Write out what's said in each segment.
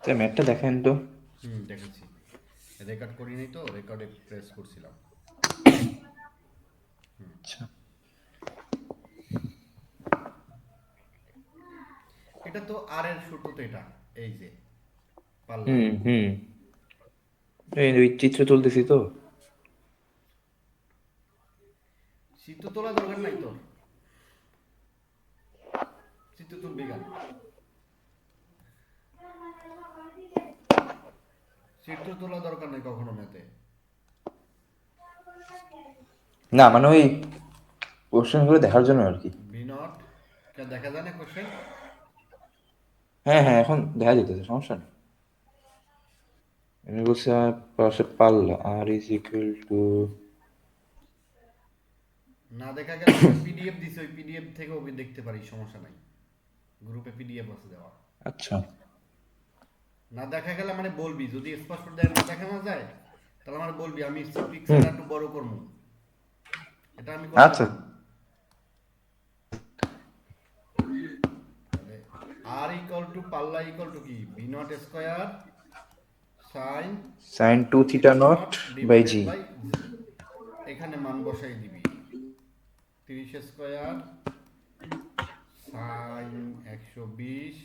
তাই ম্যাথটা দেখেন তো। দেখেছি। রেকর্ড করিনি তো, রেকর্ডে প্রেস করছিলাম। আচ্ছা। এটা তো আর এর সূত্র তো এটা, এই যে পাল্লা। হুম হুম। এই ওই চিত্র তুলতেছি তো। চিত্র তোলা দরকার নাই তোর, চিত্র তুলবি কেন? চিত্র তোলা দরকার নাই কখনো ম্যাথে। না মানে ওই কোশ্চেন গুলো দেখার জন্য আর কি। বি নট, দেখা যায় না কোশ্চেন? হ্যাঁ হ্যাঁ, এখন দেখা যেতেছে, সমস্যা নেই। আমি বলছি পাশে পাল্লা আর ইজ ইকুয়াল টু। না দেখা গেলে আমরা পিডিএফ দিছি, ওই পিডিএফ থেকেও দেখতে পারি, সমস্যা নাই। গ্রুপে পিডিএফ আছে দেওয়া। আচ্ছা। না দেখা গেলে মানে বলবি, যদি স্পষ্ট না দেখা না যায় তাহলে মানে বলবি, আমি হুম। পিক্সেলটা একটু বড় করবো, এটা আমি করতে আচ্ছা। পারবো। তাহলে আর ইকুয়াল টু পাল্লা ইকুয়াল টু কি, v naught square sine sine two theta theta naught naught by divided G. By G. এখানে মান বসাই দিবি, 30 স্কোয়ার সাইন 120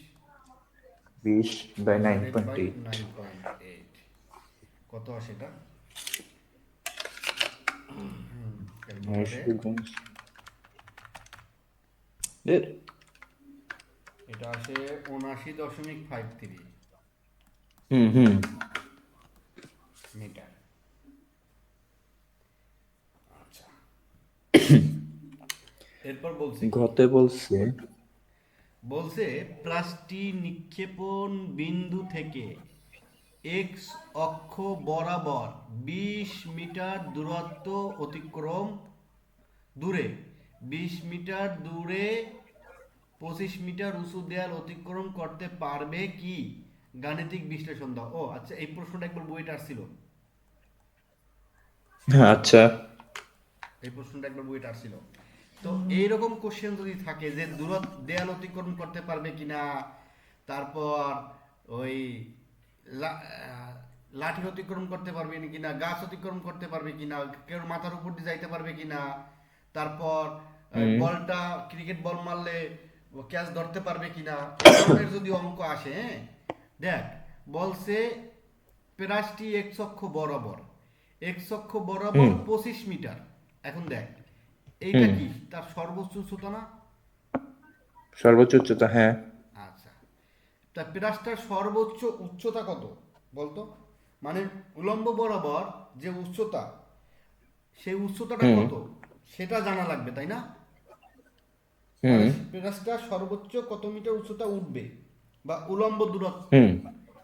বিশ by nine divided point by eight 9.8। কত আসে এটা? ক্যালকুলেটারে এটা আসে 79.53 হুম হুম। মিটার। আচ্ছা, এরপর বলছে কি, ঘতে বলছে। বলছে প্লাসটি নিক্ষেপণ বিন্দু থেকে এক্স অক্ষ বরাবর 20 মিটার দূরত্ব অতিক্রম দূরে, 20 মিটার দূরে 25 মিটার উঁচু দেয়াল অতিক্রম করতে পারবে কি? গাণিতিক বিশ্লেষণ দাও। ও আচ্ছা, এই প্রশ্নটা একবার বইটা আসছিল, আচ্ছা। এই প্রশ্নটা একবার বইটা আসছিল। তো এইরকম কোশ্চেন যদি থাকে যে দেয়াল অতিক্রম করতে পারবে কিনা, তারপর ওই লাঠি অতিক্রম করতে পারবে কিনা, গাছ অতিক্রম করতে পারবে কিনা, কেউ মাথার উপর দিয়ে যাইতে পারবে কিনা, তারপর হুম বলটা ক্রিকেট বল মারলে ক্যাচ ধরতে পারবে কিনা, এই ধরনের যদি অঙ্ক আসে, হ্যাঁ, দেখ, বলছে প্রাসটি এক্স অক্ষ বরাবর, এক্স অক্ষ বরাবর হুম 25 মিটার। এখন দেখ, এইটা হুম। কি তার সর্বোচ্চ উচ্চতা না? সর্বোচ্চ উচ্চতা, হ্যাঁ। আচ্ছা, তা প্রাসটার সর্বোচ্চ উচ্চতা কত বলতো? মানে উলম্ব বরাবর যে উচ্চতা, সেই উচ্চতাটা হুম কত সেটা জানা লাগবে, তাই না? মানে হুম প্রাসটা সর্বোচ্চ কত মিটার উচ্চতা উঠবে, বা উলম্ব দূরত্ব, হুম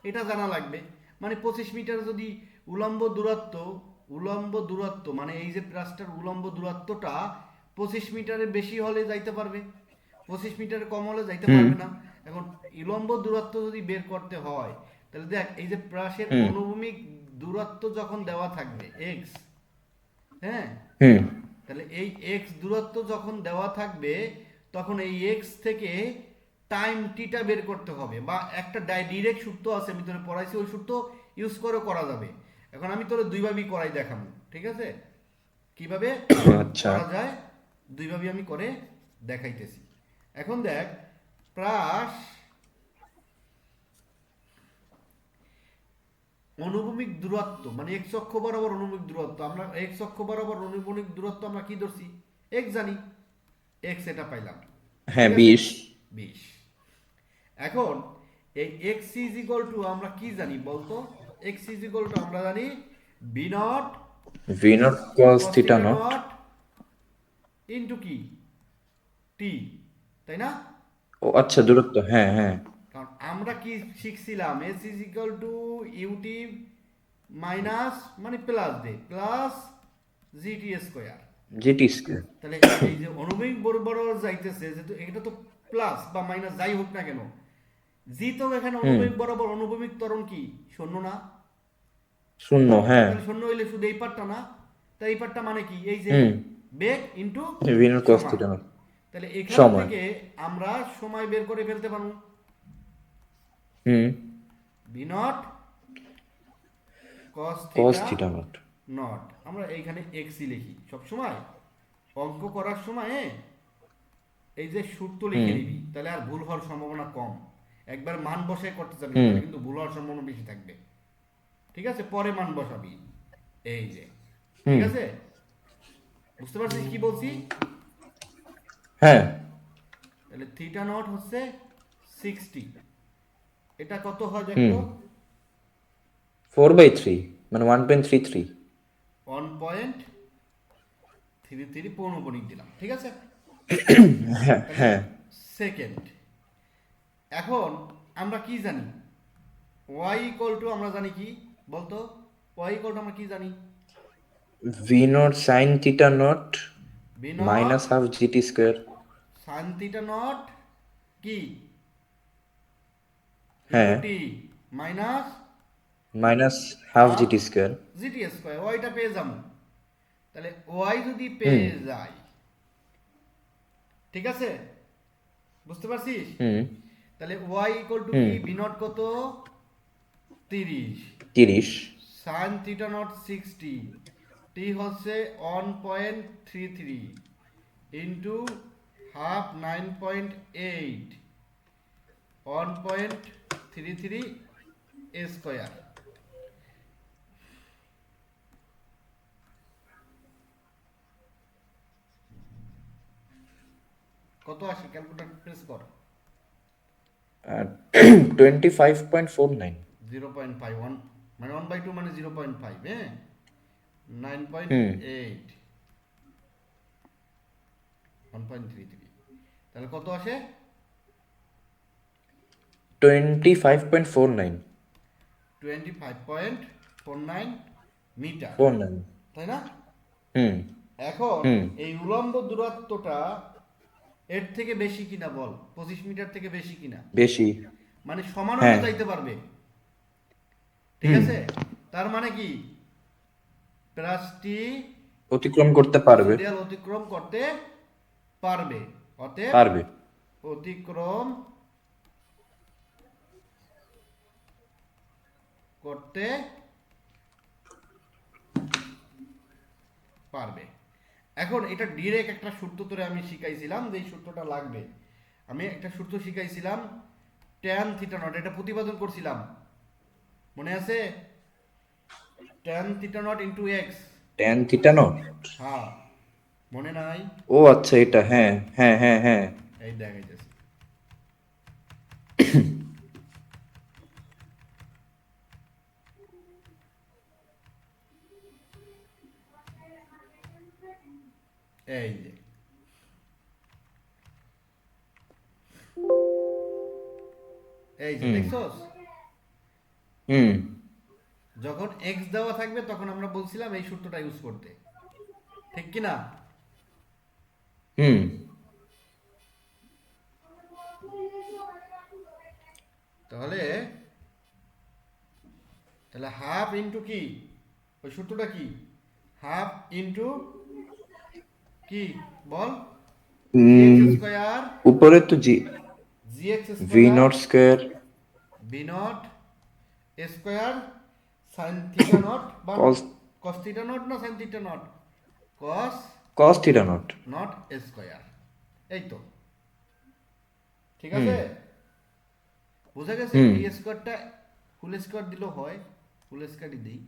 এটা জানা লাগবে। মানে 25 মিটার যদি উলম্ব দূরত্ব, উলম্ব দূরত্ব মানে এই যে প্রাসটার উলম্ব দূরত্বটা 25 মিটারের বেশি হলে যাইতে পারবে, 25 মিটারের কম হলে যাইতে হুম পারবে না। এখন উলম্ব দূরত্ব যদি বের করতে হয়, তাহলে দেখ, এই যে প্রাসের হুম অনুভূমিক দূরত্ব যখন দেওয়া থাকবে এক্স, হ্যাঁ, হুম তাহলে এই এক্স দূরত্ব যখন দেওয়া থাকবে, তখন এই এক্স থেকে টাইম টিটা বের করতে হবে, বা একটা ডিরেক্ট সূত্র আছে, আমি তোরে পড়াইছি, ওই সূত্র ইউজ করে করা যাবে। এখন আমি তোরে দুইভাবেই করাই দেখাবো, ঠিক আছে? কিভাবে আচ্ছা। করা যায় দুইভাবে আমি করে দেখাইতেছি। এখন দেখ, প্রাস অনুভূমিক দূরত্ব মানে এক্স অক্ষ বরাবর অনুভূমিক দূরত্ব, আমরা এক্স অক্ষ বরাবর অনুভূমিক দূরত্ব আমরা কি ধরছি? এক্স জানি, এক্স এটা পাইলাম, হ্যাঁ ঠিক আছে, 20। 20। এখন এই এক্স ইজ ইকুয়াল টু আমরা কি জানি বলতো? এক্স ইজ ইকুয়াল টু আমরা জানি v naught v naught cos cos theta theta naught. Naught into কি, টি, তাই না? ও আচ্ছা, দূরত্ব, হ্যাঁ হ্যাঁ। কারণ আমরা কি শিখছিলাম, S is equal to UT minus মানে প্লাস দে plus GT square. GT square. তাহলে এই যে অনুভূমিক বরাবর যাইতেছে, যেহেতু এটা তো প্লাস বা মাইনাস যাই হোক না কেন, জি তো এখানে হুম। অনুভূমিক বরাবর অনুভূমিক ত্বরণ কি শূন্য না? শূন্য, হ্যাঁ। তাহলে শূন্য হইলে শুধু এই পার্টটা না, তাই এই পার্টটা মানে কি, এই যে হুম। বেগ ইন্টু ভি নট কস সময়। Theta not. তাহলে এখান সময়। থেকে আমরা সময় বের করে ফেলতে পারবো। Hmm v naught cos cos theta theta naught. Naught. আমরা এইখানে এক্সই লিখি সবসময় অঙ্ক করার সময় এই যে সূত্র লিখে হুম নিবি, তাহলে আর ভুল হওয়ার সম্ভাবনা কম। একবার মান বসায় করতে যাবি না, হুম তাহলে কিন্তু ভুল হওয়ার সম্ভাবনা বেশি থাকবে। ঠিক আছে, পরে মান বসাবি। এই যে, ঠিক হুম আছে, বুঝতে পারছিস কি বলছি? হ্যাঁ তাহলে থিটা নট হচ্ছে 60। এটা কত হয় হুম দেখতো? 4/3 মানে 1.33। 1.33 পৌনঃপুনিক দিলাম, ঠিক আছে। হ্যাঁ তাহলে হ্যাঁ সেকেন্ড। এখন আমরা কি জানি? ওয়াই ইকুয়াল টু আমরা জানি কি বলতো? ওয়াই ইকুয়াল টু আমরা কি জানি? v naught sin theta naught v naught minus half gt square। Sine theta naught কি ইন্টু হ্যাঁ T minus minus half half gt square। GT square. ওয়াইটা পেয়ে যাবো। তাহলে ওয়াই যদি হুম পেয়ে যাই, ঠিক আছে, বুঝতে পারছিস? হুম তাহলে ওয়াই ইকুয়াল টু হুম কি? বি নট কত? 30। 30। সাইন থিটা নট 60, টি হচ্ছে 1.33 ইন্টু হাফ 9.8, 1.33 স্কোয়ার। কত আসে? ক্যালকুলেটর প্রেস কর। 25.49। 0.51 মানে 1/2 মানে 0.5, হ্যাঁ, হুম 9.8, 1.33, তাহলে কত আসে? 25.49। 25.49 মিটার, 49। তাই না? হুম এখন হুম এই উলম্ব দূরত্বটা এর থেকে বেশি কিনা বল, 25 মিটার থেকে বেশি কিনা? বেশি। মানে সমানও তো হ্যাঁ যাইতে পারবে, ঠিক হুম আছে। তার মানে কি? প্লাসটি অতিক্রম করতে পারবে। সিরিয়াল অতিক্রম করতে পারবে। অতএব পারবে। অতিক্রম করতে পারবে। এখন এটা ডিরেক্ট একটা সূত্র তোরে আমি শিখাইছিলাম, যে এই সূত্রটা লাগবে। আমি একটা সূত্র শিখাইছিলাম, ট্যান থিটা নট, এটা প্রতিপাদন করছিলাম, মনে আছে? Tan theta naught into x. tan theta naught। হ্যাঁ, মনে নাই? ও আচ্ছা এটা হ্যাঁ হ্যাঁ হ্যাঁ হ্যাঁ। এই দেখাইতেছি। এই যে, এই যে হুম দেখছস? হুম যখন এক্স দেওয়া থাকবে তখন আমরা বলছিলাম এই সূত্রটা ইউজ করতে, ঠিক কি না? হুম তাহলে তাহলে হাফ ইন্টু কি? ওই সূত্রটা কি? হাফ ইন্টু কি বল? জিএক্স উম, স্কোয়ার, উপরে তো G GX v square naught square v naught square sine theta naught, বা কস কস থিটা নট না sine theta naught, cos cos theta naught. Naught square. এই তো, ঠিক হুম আছে, বোঝা গেছে? হুম এই স্কোয়ারটা ফুল স্কোয়ার দিলেও হয়, ফুল স্কোয়ারই দিই।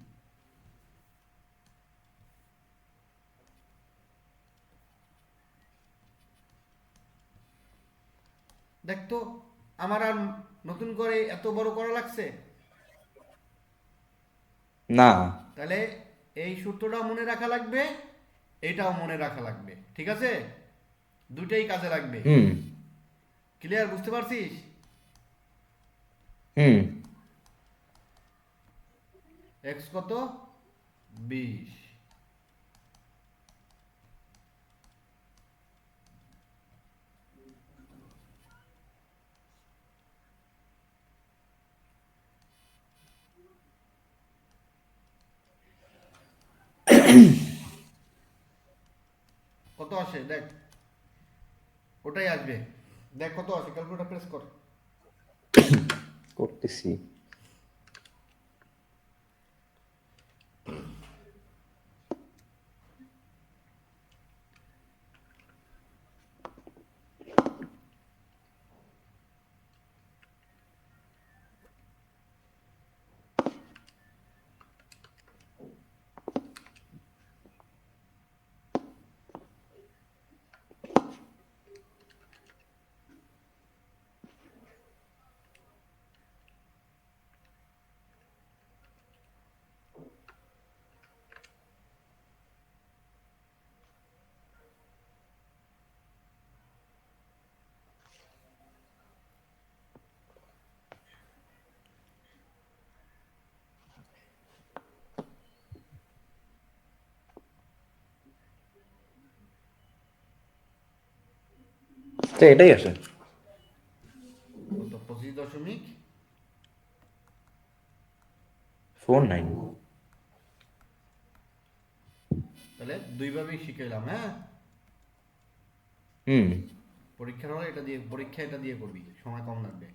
দেখ তো, আমার আর নতুন করে এত বড় করা লাগছে? না। তাহলে এই সূত্রটাও মনে রাখা লাগবে, এটাও মনে রাখা লাগবে, ঠিক আছে, দুটেই কাজে লাগবে। হুম ক্লিয়ার? বুঝতে পারছিস? হুম এক্স কত? 20। কত আসে দেখ, ওটাই আসবে। দেখ কত আসে, ক্যালকুলেটর প্রেস কর। করতেছি। তো এটাই আসে। কত 25.49। 49। তাহলে দুইভাবেই শিখাইলাম, হ্যাঁ। হুম পরীক্ষার হলে পরীক্ষা এটা দিয়ে করবি, সময় কম লাগবে।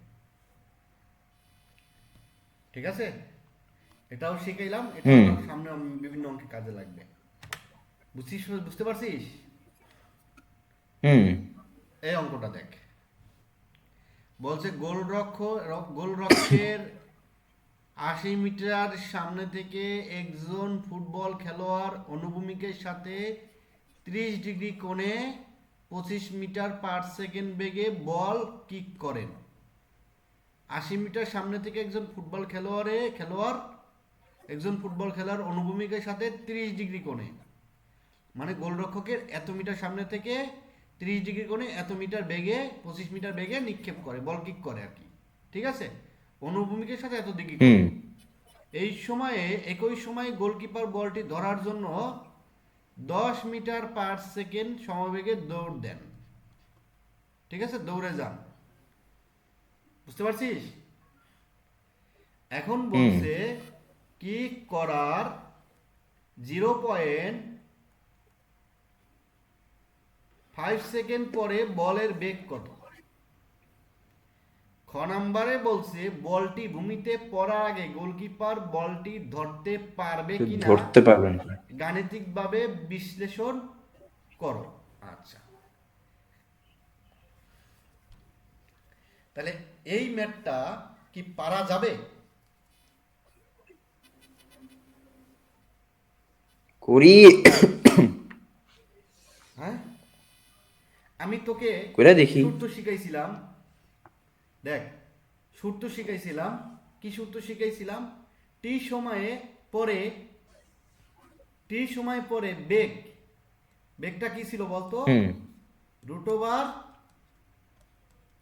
ঠিক আছে, এটাও শিখাইলাম, এটাও হুম আবার সামনে বিভিন্ন অঙ্কে কাজে লাগবে। বুঝতে পারছিস? হুম এই অঙ্কটা দেখ, বলছে গোলরক্ষের 80 মিটার সামনে থেকে একজন ফুটবল খেলোয়াড় অনুভূমিকের সাথে 30 ডিগ্রি কোণে 25 মিটার/সেকেন্ড বেগে বল কিক করেন। 80 মিটার সামনে থেকে একজন ফুটবল খেলোয়াড় অনুভূমিকের সাথে 30 ডিগ্রি কোণে, মানে গোলরক্ষকের এত মিটার সামনে থেকে 30 ডিগ্রি কোণে এত মিটার বেগে 25 মিটার বেগে নিক্ষেপ করে, বল কিক করে আর কি। ঠিক আছে, অনুভূমিকের সাথে এত ডিগ্রি হুম কোণে। একই সময়ে গোলকিপার বলটি ধরার জন্য 10 মিটার/সেকেন্ড সমবেগে দৌড় দেন। ঠিক আছে, দৌড়ে যান। বুঝতে পারছিস? এখন হুম বলছে কিক করার 0.5 সেকেন্ড পরে বলের বেগ কত? খ নাম্বারে বলছে বলটি ভূমিতে পড়ার আগে গোলকিপার বলটি ধরতে পারবে তো কিনা ধরতে পারবেন না। গাণিতিকভাবে বিশ্লেষণ করো। আচ্ছা, তাহলে এই ম্যাথটা কি পারা যাবে? করি। হ্যাঁ, আমি তোকে করে দেখি। সূত্র শিখাইছিলাম, দেখ, সূত্র শিখাইছিলাম। কি সূত্র শিখাইছিলাম? টি সময়ে পরে বেগটা কি ছিল বলতো? হুম √,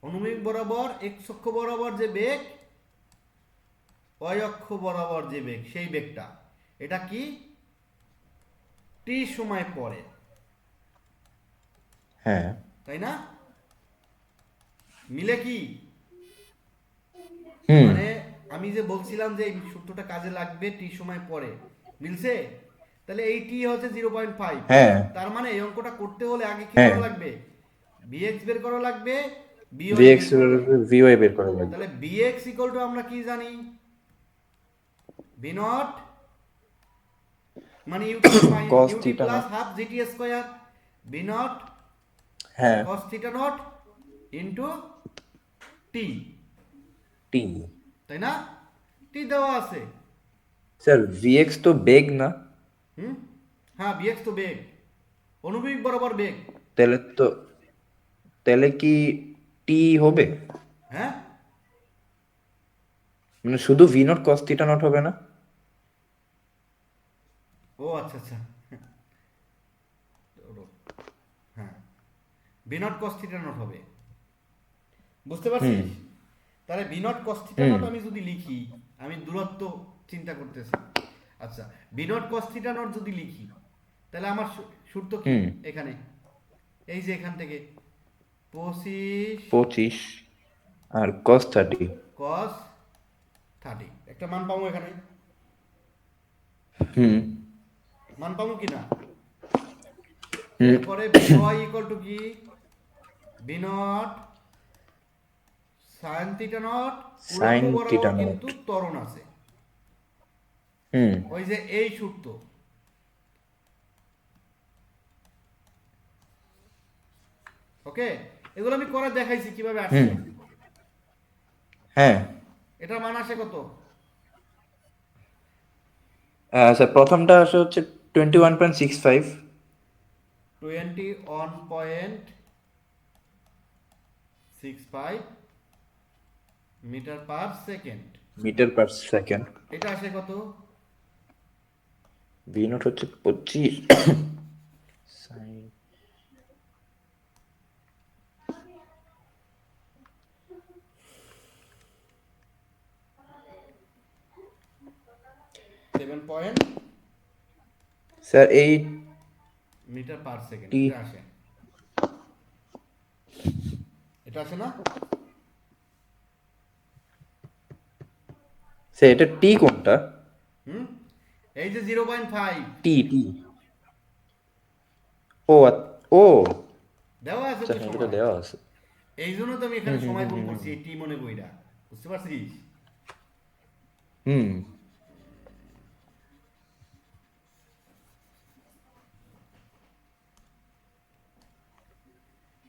অনুভূমিক বরাবর এক্স অক্ষ বরাবর যে বেগ, ওয়াই অক্ষ বরাবর যে বেগ, সেই বেগটা। এটা কি? টি সময় পরে, হ্যাঁ তাই না? মিলে কি? হুম মানে আমি যে বলছিলাম যে এই সূত্রটা কাজে লাগবে টি সময় পরে, মিলছে? তাহলে এই টি হচ্ছে 0.5। হ্যাঁ তার মানে এই অঙ্কটা করতে হলে আগে কি হ্যাঁ করা লাগবে? বিএক্স বের করা লাগবে, বিওয়াই ভিএক্স বের করা লাগবে। ভিওয়াই বের করা লাগবে। তাহলে বিএক্স ইকুয়াল টু আমরা কি জানি? বি নট, মানে cos UT theta plus naught. Half GT square. V naught হ্যাঁ cos theta naught into T, T. তাই না? টি দেওয়া আছে। স্যার ভিএক্স তো বেগ না? হুম, হ্যাঁ, বিএক্স তো বেগ, অনুভূমিক বরাবর বেগ। তাহলে তো, তাহলে কি টি হবে? হ্যাঁ, মানে শুধু v naught cos theta naught হবে না? ও আচ্ছা আচ্ছা, হ্যাঁ, v naught cos theta naught হবে। বুঝতে হুম পারছিস? তাহলে বি নট কস থিটা হুম নট আমি যদি লিখি, আমি দূরত্ব চিন্তা করতেছি। আচ্ছা, v naught cos theta naught যদি লিখি, তাহলে আমার সূত্র কি হুম এখানে? এই যে এখান থেকে 25 25 আর কস 30। কস 30 একটা মান পাবো এখানে। হুম মান পাবো কিনা? হুম এরপরে বিওয়াই ইকুয়াল টু কি? V naught sine theta naught, উলম্ব সাইন বরাবর থিটা নট। কিন্তু ত্বরণ আছে। হুম ওই যে এই সূত্র। ওকে, এগুলো আমি করে দেখাইছি কিভাবে হুম আসছে। হ্যাঁ। এটার মান আসে কত? স্যার প্রথমটা আসে হচ্ছে 21.65। 21.65 মিটার/সেকেন্ড। Metre per second. এটা আসে কত? ভি নট হচ্ছে 25 সাইন। 7 স্যার এই মিটার/সেকেন্ড টি। এটা আসে। এটা আসে না? এটা টি কোনটা? হুম, এই যে 0.5 টি টি ও ও দেওয়া আছে আচ্ছা, তো হ্যাঁ, এটা সময়। দেওয়া আছে। এই জন্য তো আমি হুম এখানে হুম সময় হুম গুণ হুম করছি এই টি মনে বইটা, বুঝতে পারছিস? হুম।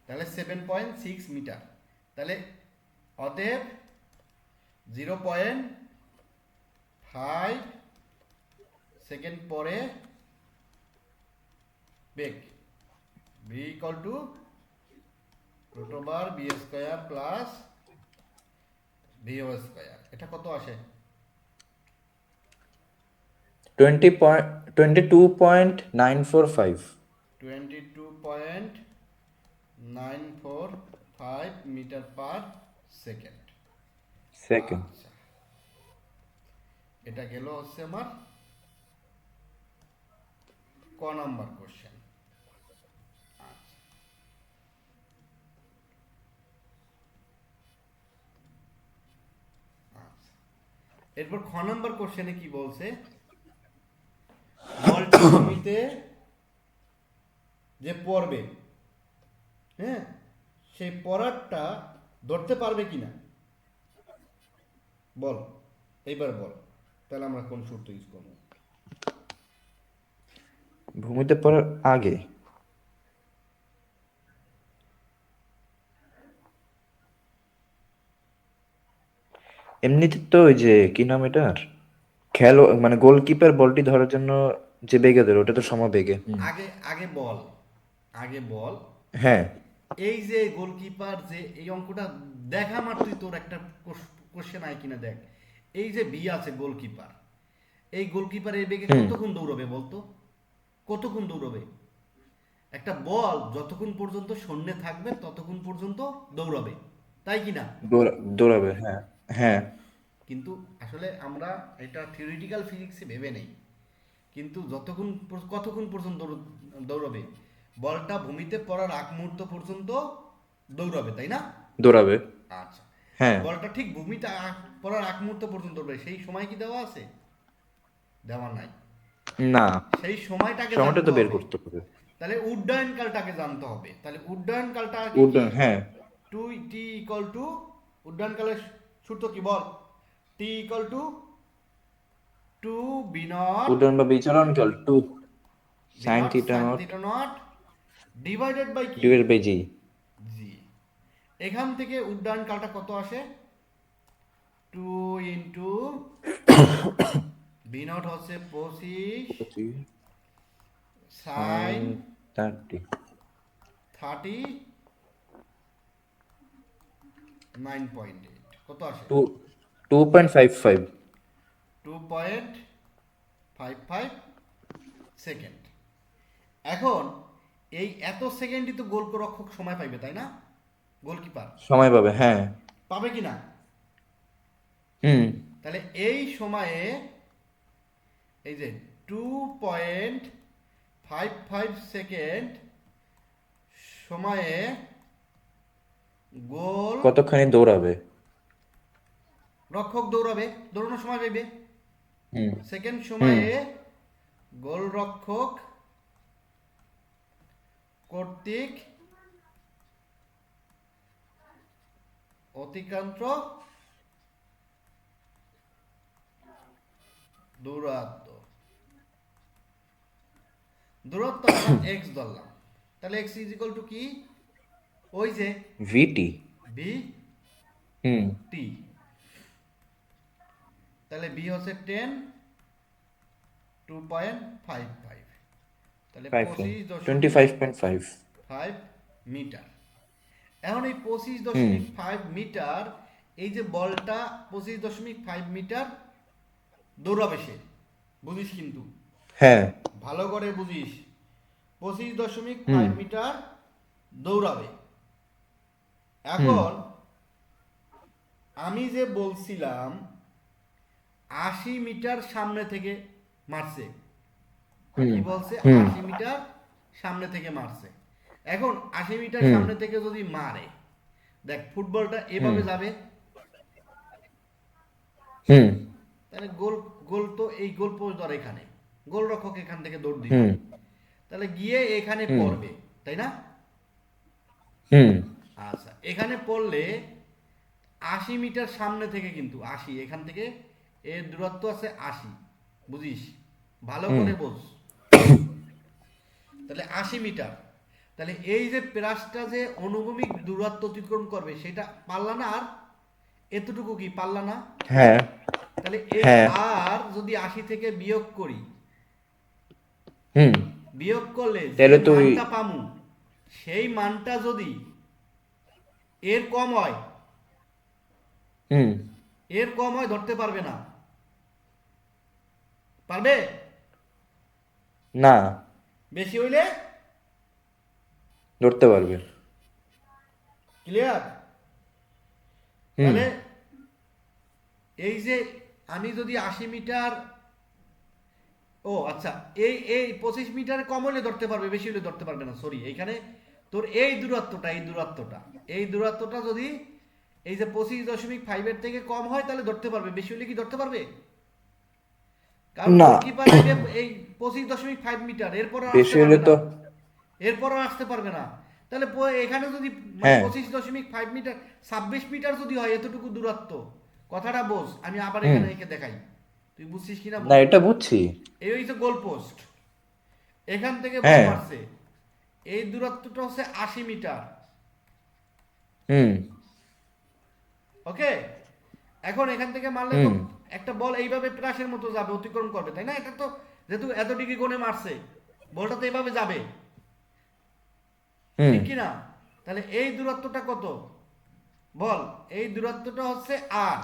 তাহলে 7.6 মিটার। তাহলে অতএব 0.5 সেকেন্ড পরে বেগ v equal to root over v square plus v o square. এটা কত আসে? 22.945। 22.945 মিটার পার সেকেন্ড। সেকেন্ড। আচ্ছা, এটা গেল হচ্ছে আমার ক নাম্বার কোশ্চেন। আচ্ছা, আচ্ছা, এরপর খ নাম্বার কোশ্চেনে কি বলছে, বলটি ভূমিতে যে পড়বে, হ্যাঁ, সেই পড়ারটা ধরতে পারবে কিনা বল, এইবার বল। তাহলে আমরা কোন সূত্র ইউজ করবো? ভূমিতে পড়ার আগে এমনিতে তো ওই যে কি নাম এটার, খেলো মানে গোলকিপার বলটি ধরার জন্য যে বেগে ধরে ওটা তো সমবেগে। হুম। আগে আগে বল, আগে বল। হ্যাঁ। এই যে গোলকিপার যে এই অঙ্কটা দেখা মাত্রই তোর একটা কোশ্চেন আয় কিনা দেখ। এই যে বি আছে গোলকিপার, এই গোলকিপার এই বেগে হুম। কতক্ষণ দৌড়বে বলতো? কতক্ষণ দৌড়বে? একটা বল যতক্ষণ পর্যন্ত শূন্যে থাকবে ততক্ষণ পর্যন্ত দৌড়াবে, তাই কি না? দৌড়াবে, হ্যাঁ। হ্যাঁ। কিন্তু আসলে আমরা এটা থিওরিটিক্যাল ফিজিক্সে ভেবে নেই, কিন্তু যতক্ষণ কতক্ষণ পর্যন্ত দৌড়াবে? বলটা ভূমিতে পড়ার আগ মুহূর্ত পর্যন্ত দৌড়াবে, তাই না? দৌড়াবে। আচ্ছা, হ্যাঁ। বলটা ঠিক ভূমিতে পড়ার আগ মুহূর্ত পর্যন্ত দৌড়বে, সেই সময় কি দেওয়া আছে? দেওয়া নাই। না, সেই সময়টাকে সময়টা জানতে তো বের হবে। করতে হবে। তাহলে উড্ডয়নকালটাকে জানতে হবে। তাহলে উড্ডয়নকালটা কি কি? হ্যাঁ। টু টি ইকুয়াল টু, উড্ডয়নকালের সূত্র কি বল? T equal to two v naught, উড্ডয়ন বা বিচরণ কাল two v sine naught theta sine naught theta naught divided by কি? Divided by G. জি। এখান থেকে উড্ডয়নকালটা কত আসে? টু ইন্টু বি নট হচ্ছে 25 সাইন সাইন 30। 39.8 কত আসে? টু 2.55। 2.55 সেকেন্ড। এখন এই এত সেকেন্ডই তো গোলরক্ষক সময় পাইবে, তাই না? গোলকিপার সময় পাবে, হ্যাঁ। পাবে কি না? হুম। তাহলে এই সময়ে এই যে 2.55 সেকেন্ড সময়ে গোল কতখানি দৌড়াবে? রক্ষক দৌড়াবে, দৌড়ানোর সময় পাইবে। হুম। সেকেন্ড হুম। সময়ে গোলরক্ষক কর্তৃক অতিক্রান্ত দূরত্ব, দূরত্ব আমরা এক্স ধরলাম। তাহলে এক্স ইজ ইকুয়াল টু কি? ওই যে ভিটি। বি হুম। টি। তাহলে বি হচ্ছে 10, 2.55, তাহলে 25.5। 25.5 মিটার। এখন এই পঁচিশ হুম। দশমিক ফাইভ মিটার, এই যে বলটা 25.5 মিটার দৌড়াবে সে, বুঝিস কিন্তু, হ্যাঁ। ভালো করে বুঝিস। পঁচিশ দশমিক হুম। ফাইভ মিটার দৌড়াবে। হুম। এখন আমি যে বলছিলাম 80 মিটার সামনে থেকে মারছে, হুম। কি বলছে? হুম। 80 মিটার সামনে থেকে মারছে। এখন 80 মিটার হুম। সামনে থেকে যদি মারে, দেখ ফুটবলটা হুম এভাবে যাবে, হুম তাহলে গোল, গোল তো এই গোল পোস্ট ধর এখানে, গোলরক্ষক এখান থেকে দৌড় দিবে, হুম তাহলে গিয়ে এখানে হুম পড়বে, তাই না? হুম আচ্ছা, এখানে পড়লে 80 মিটার সামনে থেকে, কিন্তু 80, এখান থেকে এর দূরত্ব আছে 80, বুঝিস, ভালো হুম করে বোঝ। তাহলে 80 মিটার, তাহলে এই যে প্রাসটা যে অনুভূমিক দূরত্ব অতিক্রম করবে সেটা পারলা না, আর এতটুকু কি পারলা না? হ্যাঁ তাহলে এই হ্যাঁ আর যদি 80 থেকে বিয়োগ করি, হুম বিয়োগ করলে যে তাহলে তো ওই মানটা পামু, সেই মানটা যদি এর কম হয়, হুম এর কম হয় ধরতে পারবে না, পারবে? না বেশি হইলে ধরতে পারবে ক্লিয়ার? হুম তাহলে এই যে আমি যদি 80 মিটার, ও আচ্ছা, এই এই 25 মিটার কম হলে ধরতে পারবে, বেশি হলে ধরতে পারবে না, সরি, এইখানে তোর এই দূরত্বটা, এই দূরত্বটা, এই দূরত্বটা যদি এই যে 25.5 এর থেকে কম হয় তাহলে ধরতে পারবে, বেশি হলে কি ধরতে পারবে? কারণ না গোলকিপার আগে এই 25.5 মিটার, এরপর আর আসতে বেশি হলে পারবে না, তো এরপর আর আসতে পারবে না। তাহলে এখানে যদি মানে হ্যাঁ 25.5 মিটার, 26 মিটার যদি হয় এতটুকু দূরত্ব, কথাটা বোঝ, আমি আবার হুম এখানে এঁকে দেখাই, তুই বুঝছিস কিনা না বোঝ। এটা বুঝছি এই হচ্ছে গোল পোস্ট, এখান থেকে বল হ্যাঁ মারছে, এই দূরত্বটা হচ্ছে 80 মিটার, হুম ওকে? এখন এখান থেকে মারলে তো হুম একটা বল এইভাবে প্রাসের মতো যাবে, অতিক্রম করবে, তাই না? এটা তো যেহেতু এত ডিগ্রি কোণে মারছে, বলটা তো এইভাবে যাবে, হুম ঠিক কি না? তাহলে এই দূরত্বটা কত বল? এই দূরত্বটা হচ্ছে আর,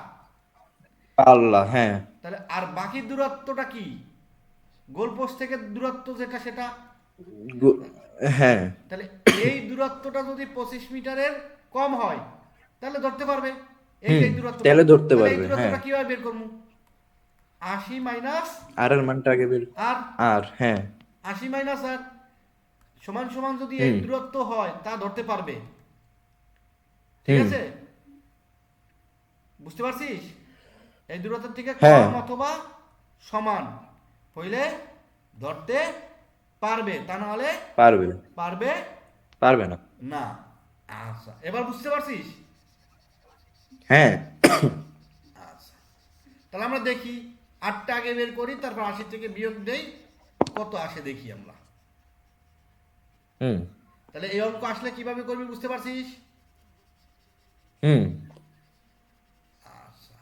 আল্লাহ হ্যাঁ তাহলে আর বাকি দূরত্বটা কি? গোল পোস্ট থেকে দূরত্ব যেটা সেটা, গু- হ্যাঁ তাহলে এই দূরত্বটা যদি 25 মিটারের কম হয় তাহলে ধরতে পারবে, এই যে হুম এই দূরত্বটা, তাহলে ধরতে তাহলে এই পারবে হ্যাঁ দূরত্বটা কিভাবে বের করবো? 80 মাইনাস আর এর মানটা আগে বের আর, আর হ্যাঁ 80 মাইনাস আর সমান সমান যদি এই হুম দূরত্ব হয় তা ধরতে পারবে, ঠিক হুম আছে? বুঝতে পারছিস? এই দূরত্বের থেকে হ্যাঁ কম অথবা সমান হইলে ধরতে পারবে, তা না হলে পারবে পারবে পারবে না না। আচ্ছা, এবার বুঝতে পারছিস? হ্যাঁ আচ্ছা, তাহলে আমরা দেখি, 8টা আগে বের করি, তারপর 80 থেকে বিয়োগ দেই, কত আসে দেখি আমরা। হুম তাহলে এই অঙ্ক আসলে কিভাবে করবি বুঝতে পারছিস? হুম আচ্ছা,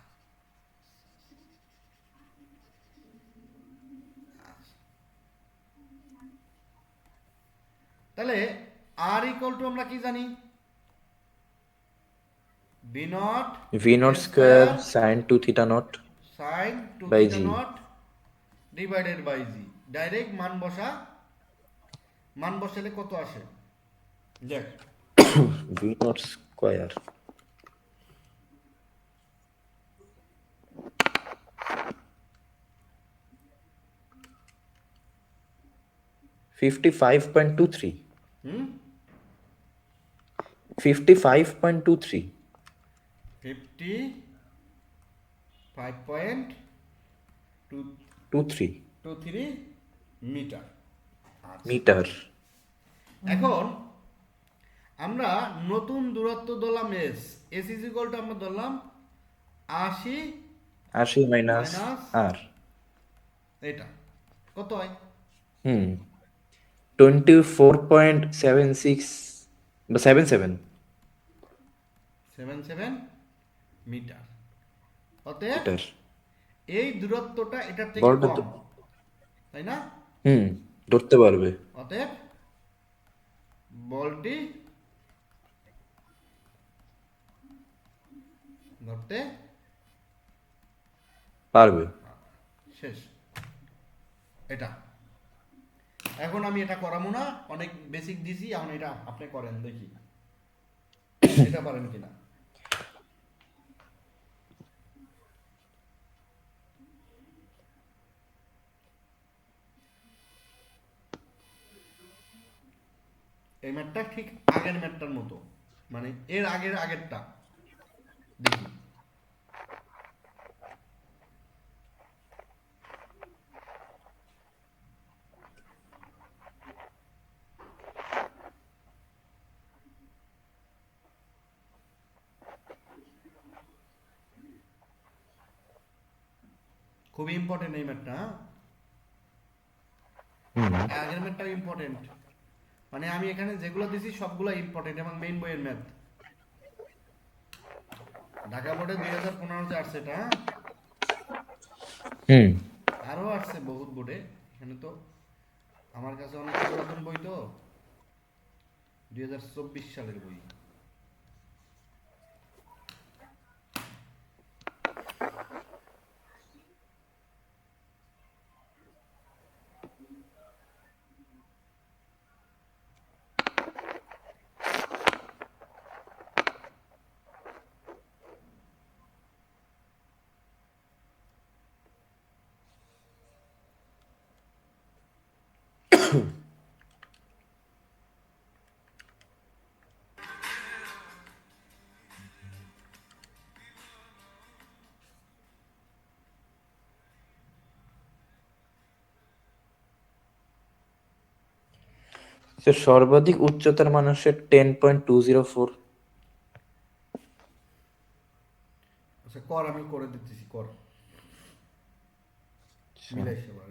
তাহলে আর ইকুয়াল টু আমরা কি জানি? V naught v naught a square square sine two theta naught sine two by theta g naught divided by g. Direct মান বসা, মান বসালে কত আসে দেখ। ভি নট স্কোয়ার 55.23 হুম, 55.23 55.23 23 মিটার। আচ্ছা, মিটার এখন আমরা নতুন দূরত্ব ধরলাম S, S is equal to আমরা ধরলাম 80 80 মাইনাস মাইনাস আর এটা, কত হয়? হুম 24.76 বা 77 77 মিটার। অতএব মিটার এই দূরত্বটা এটার থেকে বড়টা কম, তো তাই না? হুম ধরতে পারবে অতএব বলটি ধরতে পারবে শেষ, এটা। এখন আমি এটা করাবো না, অনেক বেসিক দিছি, এখন এটা আপনি করেন দেখি এটা পারেন কিনা। এই ম্যাটটা ঠিক আগের ম্যাটটার মতো, মানে এর আগের আগেরটা দেখি। খুবই ইম্পর্টেন্ট এই ম্যাথটা, হ্যাঁ? হুম। আগের ম্যাথটাও ইম্পর্টেন্ট। মানে আমি এখানে যেগুলো দিছি সবগুলো ইম্পর্টেন্ট এবং মেইন বইয়ের ম্যাথ। ঢাকা বোর্ডে 2015-তে আসছে এটা, হ্যাঁ? হুম। আরও আসছে বহুত বোর্ডে। এখানে তো আমার কাছে অনেক পুরাতন বই তো, 2024 সালের বই। তো সর্বাধিক উচ্চতার মানুষের 10.204। আচ্ছা কর, আমি করে দিতেছি, কর আচ্ছা। মিলাই সবার।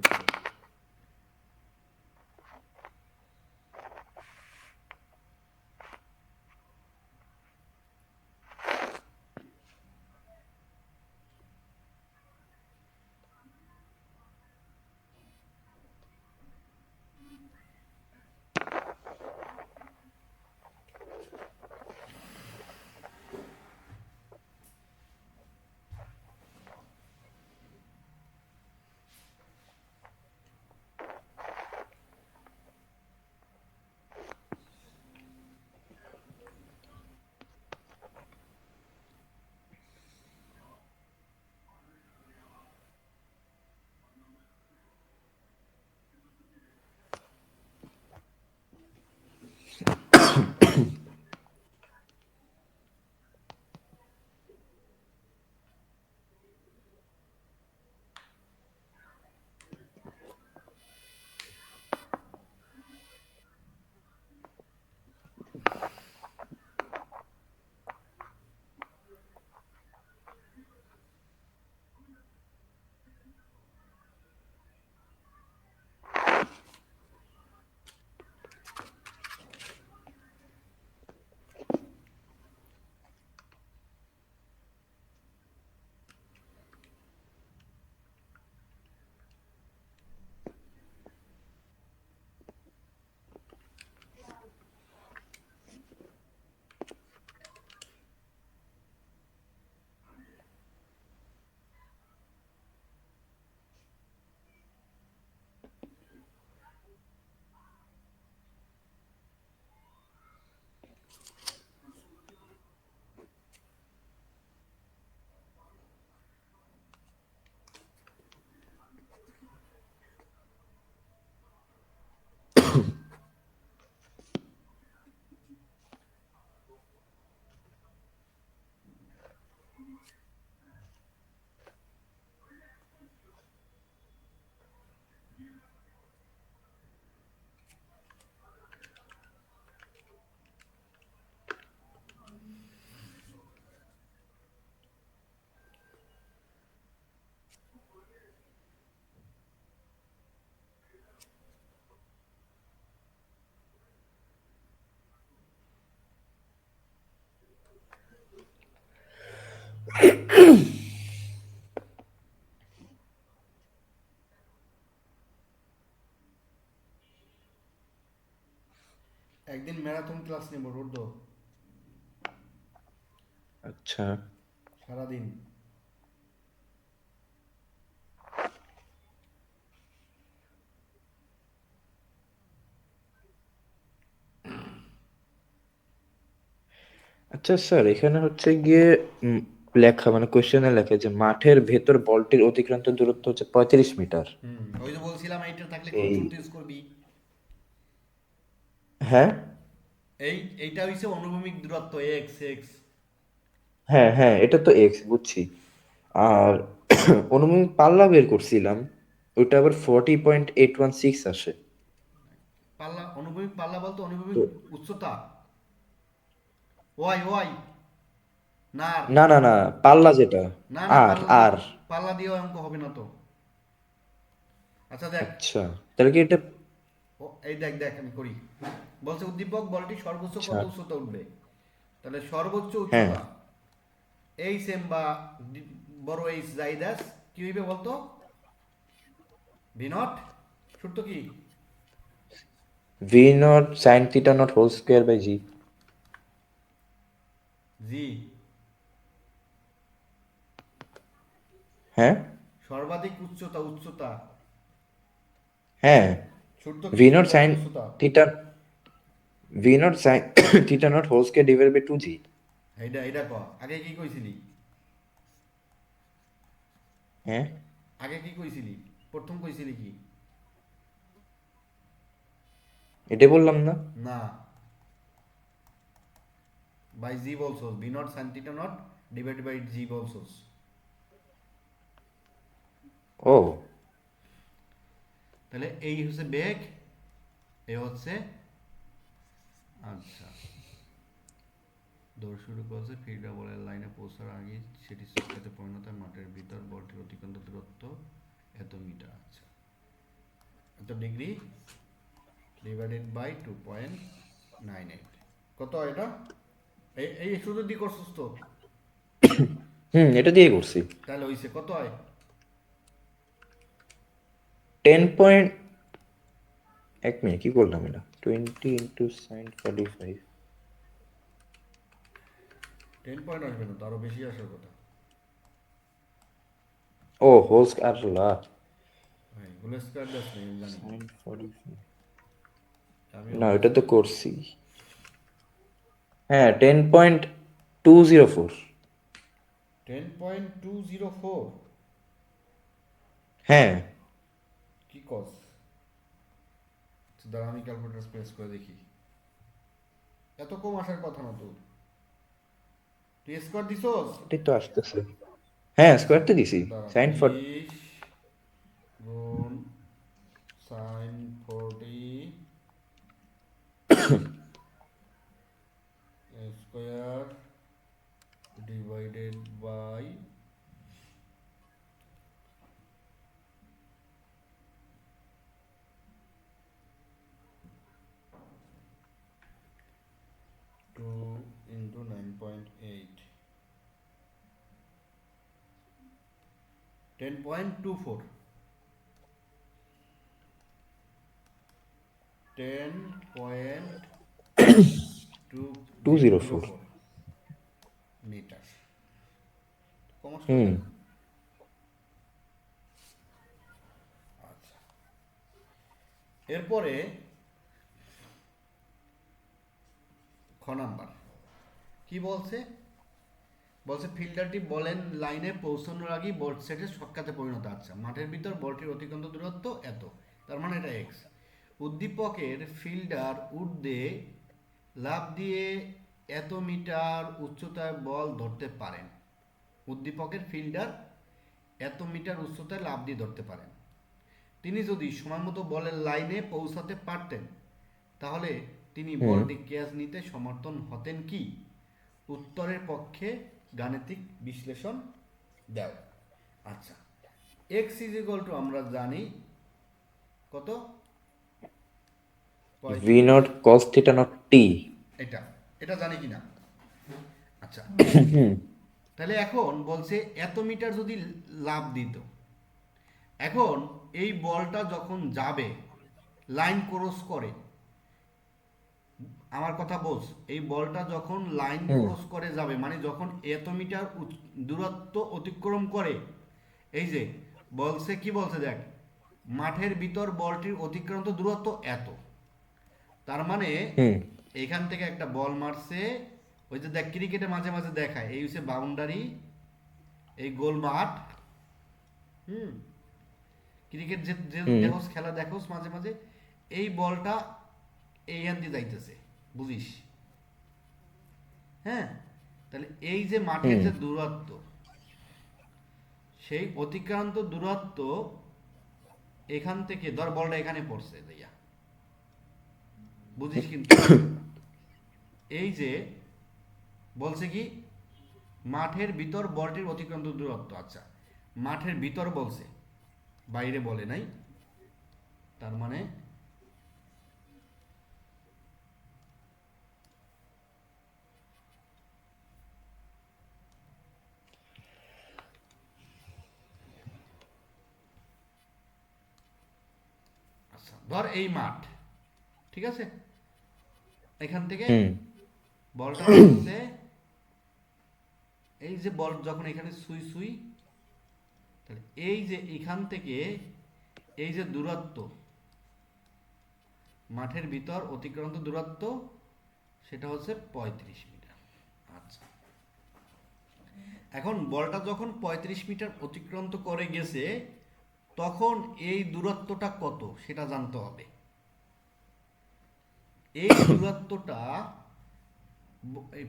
একদিন ম্যারাথন ক্লাস নেব রোড, আচ্ছা। সারাদিন। আচ্ছা স্যার, এখানে হচ্ছে গিয়ে উম, লেখা মানে কোশ্চেনে লেখা যে মাঠের ভেতর বলটির অতিক্রান্ত দূরত্ব হচ্ছে 35 মিটার। ওই যে বলছিলাম এইটা থাকলে কোন এই, টুলটা ইউজ করবি। হ্যাঁ। এইটা হইছে অনুভূমিক দূরত্ব এক্স এক্স। হ্যাঁ হ্যাঁ, এটা তো এক্স বুঝছি। আর অনুভূমিক পাল্লা বের করছিলাম, ওটা আবার 40.816 আসে। পাল্লা, অনুভূমিক পাল্লা বলতে অনুভূমিক তো উচ্চতা। ওয়াই ওয়াই, না আর, না না না, পাল্লা যেটা, না না, আর আর পাল্লা দিয়ে অঙ্ক হবে না তো। আচ্ছা দেখ, আচ্ছা, তাহলে কি এটা? ও এই দেখ দেখ আমি করি। বলছে উদ্দীপক বলটি সর্বোচ্চ আচ্ছা, কত উচ্চতা উঠবে। তাহলে সর্বোচ্চ হ্যাঁ, উচ্চতা এইচ এম বা বড় এইচ যাই দাস কি হইবে বলতো? ভি নট, সূত্র কি? V naught sine theta naught whole square by G. G. হ্যাঁ সর্বাধিক উচ্চতা, উচ্চতা হ্যাঁ, সূত্র কি ভি নট সর্বাধিক সাইন উচ্চতা? Theta, v naught sine theta naught whole square divide by two G. এইটা এইটা ক, আগে কি কইছিলি? হ্যাঁ, আগে কি কইছিলি? প্রথম কইছিলি কি? এটা বললাম না? না, বাই জি বলছস, v naught sine theta naught divide by G বলছস। ও, তাহলে এই হচ্ছে বেগ, এ হচ্ছে, আচ্ছা, দৌড় শুরু করেছে ফিল্ডার বলের লাইনে পৌঁছার আগে সেটি চক্রাতে পরিণত হয়, মাঠের ভিতর বলটির অতিক্রান্ত দূরত্ব এত মিটার। আচ্ছা, এত ডিগ্রি ডিভাইডেড বাই 2.98, কত হয় এটা? এই এই শুধু দিয়ে করছিস তো? এটা দিয়ে করছি। তাহলে হইছে কত হয়? 10 পয়েন্ট, এক মিনিট, কি করলাম এটা, 20 × sin 45। 10 পয়েন্ট আসবে না তো, আরো বেশি আসার কথা। ও হোল স্কয়ার, আল্লাহ, হ্যাঁ, হোল স্কয়ার দাস নেই আমি জানি, sin 45, আমিও না হোল এটা তো স্কয়ার। করছি। হ্যাঁ, 10.204। 10.204? হ্যাঁ, কি কস? দাঁড়া আমি ক্যালকুলেটার প্রেস করে দেখি। এত কম আসার কথা না তো। তুই স্কোয়ার দিছস? এটাই তো আসতেছে। হ্যাঁ, স্কোয়ার তো দিছি। দাঁড়া, সাইন 30 গুণ sine 40 square divided by two into 9.8, 10.24, 204। 10.204 metre. কম আসলো হুম, কেন? আচ্ছা, এরপরে খ নাম্বার কি বলছে? বলছে ফিল্ডারটি বলেন লাইনে পৌঁছানোর আগেই বল সেটের শটকাতে পরিণত। আচ্ছা, মাঠের ভিতর বলটির অতিক্রান্ত দূরত্ব এত, তার মানে এটা এক্স। উদ্দীপকের ফিল্ডার ঊর্ধ্বে লাফ দিয়ে এত মিটার উচ্চতায় বল ধরতে পারেন। উদ্দীপকের ফিল্ডার এত মিটার উচ্চতায় লাফ দিয়ে ধরতে পারেন। তিনি যদি সময়মতো বলের লাইনে পৌঁছাতে পারতেন তাহলে তিনি হুম, বলটি ক্যাচ নিতে সমর্থন হতেন কি? উত্তরের পক্ষে গাণিতিক বিশ্লেষণ দাও। আচ্ছা, এক্স ইজ ইকুয়াল টু আমরা জানি কত? V 35। Naught cos theta naught T. এটা এটা জানি কি না? আচ্ছা, হুম, তাহলে এখন বলছে এত মিটার যদি লাফ দিত, এখন এই বলটা যখন যাবে লাইন ক্রস করে, আমার কথা বোঝ, এই বলটা যখন লাইন হুম, ক্রস করে যাবে মানে যখন এত মিটার দূরত্ব অতিক্রম করে, এই যে বলছে কি বলছে দেখ, মাঠের ভিতর বলটির অতিক্রান্ত দূরত্ব এত, তার মানে হুম, এখান থেকে একটা বল মারছে, ওই যে দেখ ক্রিকেটে মাঝে মাঝে দেখায় এই হচ্ছে বাউন্ডারি, এই গোল মাঠ। হুম, ক্রিকেট যে যে হুম, খেলা দেখোস মাঝে মাঝে, এই বলটা এইখান দিয়ে যাইতেছে, বুঝিস? হ্যাঁ, তাহলে এই যে মাঠের হুম যে দূরত্ব, সেই অতিক্রান্ত দূরত্ব এখান থেকে ধর বলটা এখানে পড়ছে ভাইয়া, বুঝিস কিন্তু, এই যে বলছে কি মাঠের ভিতর বলটির অতিক্রান্ত দূরত্ব, আচ্ছা মাঠের ভিতর বলছে, বাইরে বলে নাই, তার মানে আচ্ছা ধর এই মাঠ, ঠিক আছে, এখান থেকে হুম বলটা পড়ছে, এই যে বল যখন এখানে সুই সুই, তাহলে এই যে এখান থেকে এই যে দূরত্ব, মাঠের ভিতর অতিক্রান্ত দূরত্ব, সেটা হচ্ছে 35 মিটার। আচ্ছা, এখন বলটা যখন 35 মিটার অতিক্রান্ত করে গেছে, তখন এই দূরত্বটা কত সেটা জানতে হবে। এই দূরত্বটা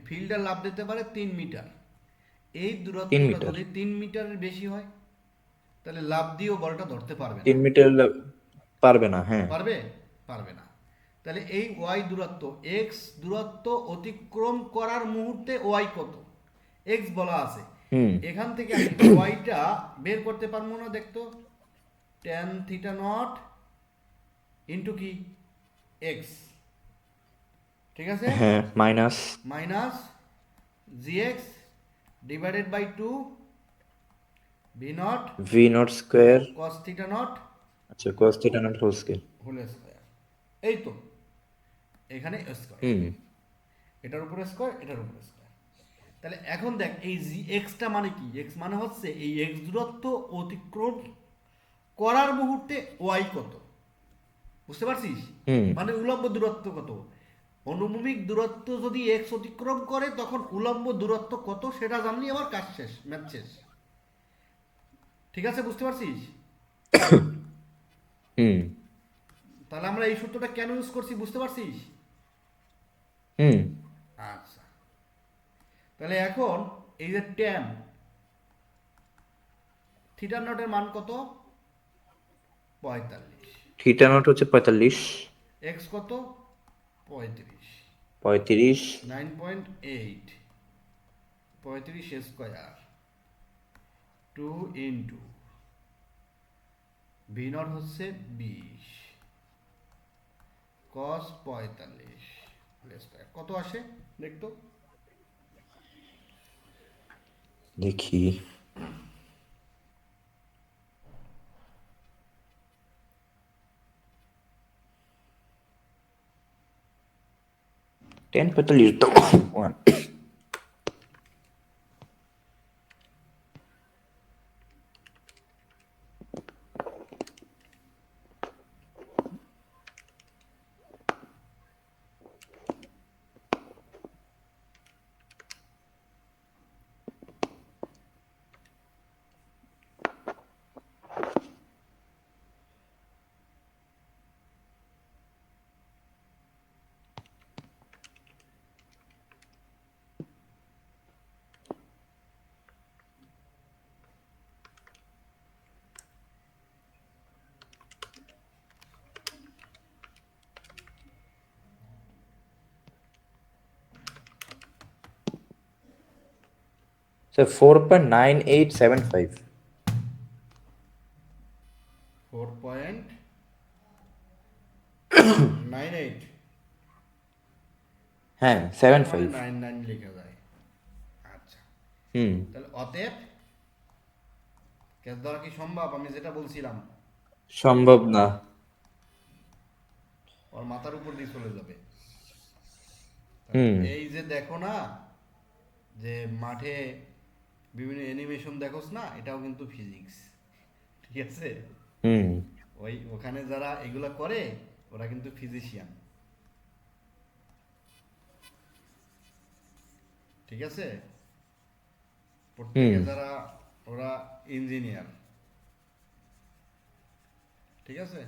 ফিল্ডার লাফ দিতে পারে 3 মিটার, এই 3 মিটার। দূরত্বটা যদি 3 মিটারের বেশি হয়, তাহলে লাফ দিয়েও বলটা ধরতে পারবে না। 3 মিটার পারবে না, হ্যাঁ। পারবে? পারবে না। তাহলে এই ওয়াই দূরত্ব, এক্স দূরত্ব অতিক্রম করার মুহূর্তে ওয়াই কত, এক্স বলা আছে, হুম এখান থেকে আমি ওয়াইটা বের করতে পারবো না, দেখতো ট্যান থিটা নট ইন্টু কি এক্স, ঠিক আছে, হ্যাঁ, minus minus g X divided by two v naught v naught square, cos theta naught আচ্ছা cos theta naught whole square. Whole square. এই তো এখানে স্কোয়ার, হুম এটার উপরে স্কোয়ার, এটার উপরে স্কোয়ার। তাহলে এখন দেখ এই জি এক্সটা মানে কি, এক্স মানে হচ্ছে এই এক্স দূরত্ব অতিক্রম করার মুহূর্তে ওয়াই কত, বুঝতে পারছিস, হুম মানে উলম্ব দূরত্ব কত, অনুভূমিক দূরত্ব যদি এক্স অতিক্রম করে তখন উলম্ব দূরত্ব কত সেটা জানলি আমার কাজ শেষ, ম্যাথ শেষ, ঠিক আছে, বুঝতে পারছিস। হুম তাহলে আমরা এই সূত্রটা কেন ইউজ করছি বুঝতে পারছিস। হুম আচ্ছা, তাহলে এখন এই যে ট্যান থিটা নটের মান কত, 45, থিটা নট হচ্ছে 45, এক্স কত 35, 35 9.8, 35 স্কোয়ার, 2 ভি নট হচ্ছে 20 কস 45 স্কোয়ার, কত আসে দেখতো। দেখি। 10 45 তো 1। স্যার 4.9875। 4.98, হ্যাঁ তার মানে 75। 99 লেখা যায়। আচ্ছা, হুম তাহলে অতএব ক্যাচ ধরা কি সম্ভব, আমি যেটা বলছিলাম সম্ভব না। ওর মাথার উপর দিয়ে চলে যাবে। তাহলে হুম এই যে দেখো না, যে মাঠে বিভিন্ন অ্যানিমেশন দেখোস না, এটাও কিন্তু ফিজিক্স, ঠিক আছে, হুম ওই ওখানে যারা এগুলা করে ওরা কিন্তু ফিজিশিয়ান, ঠিক আছে, হুম প্রত্যেকে যারা ওরা ইঞ্জিনিয়ার, ঠিক আছে।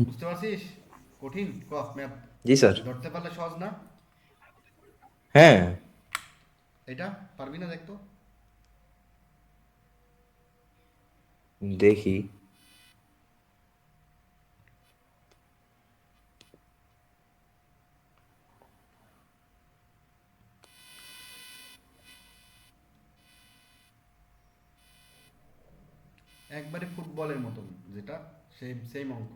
বুঝতে পারছিস। কঠিন ক ম্যাথ জি স্যার। ধরতে পারলে সহজ না? হ্যাঁ, এটা পারবি না দেখতো? দেখি। একবারে ফুটবলের মতন, যেটা সেম সেম অঙ্ক।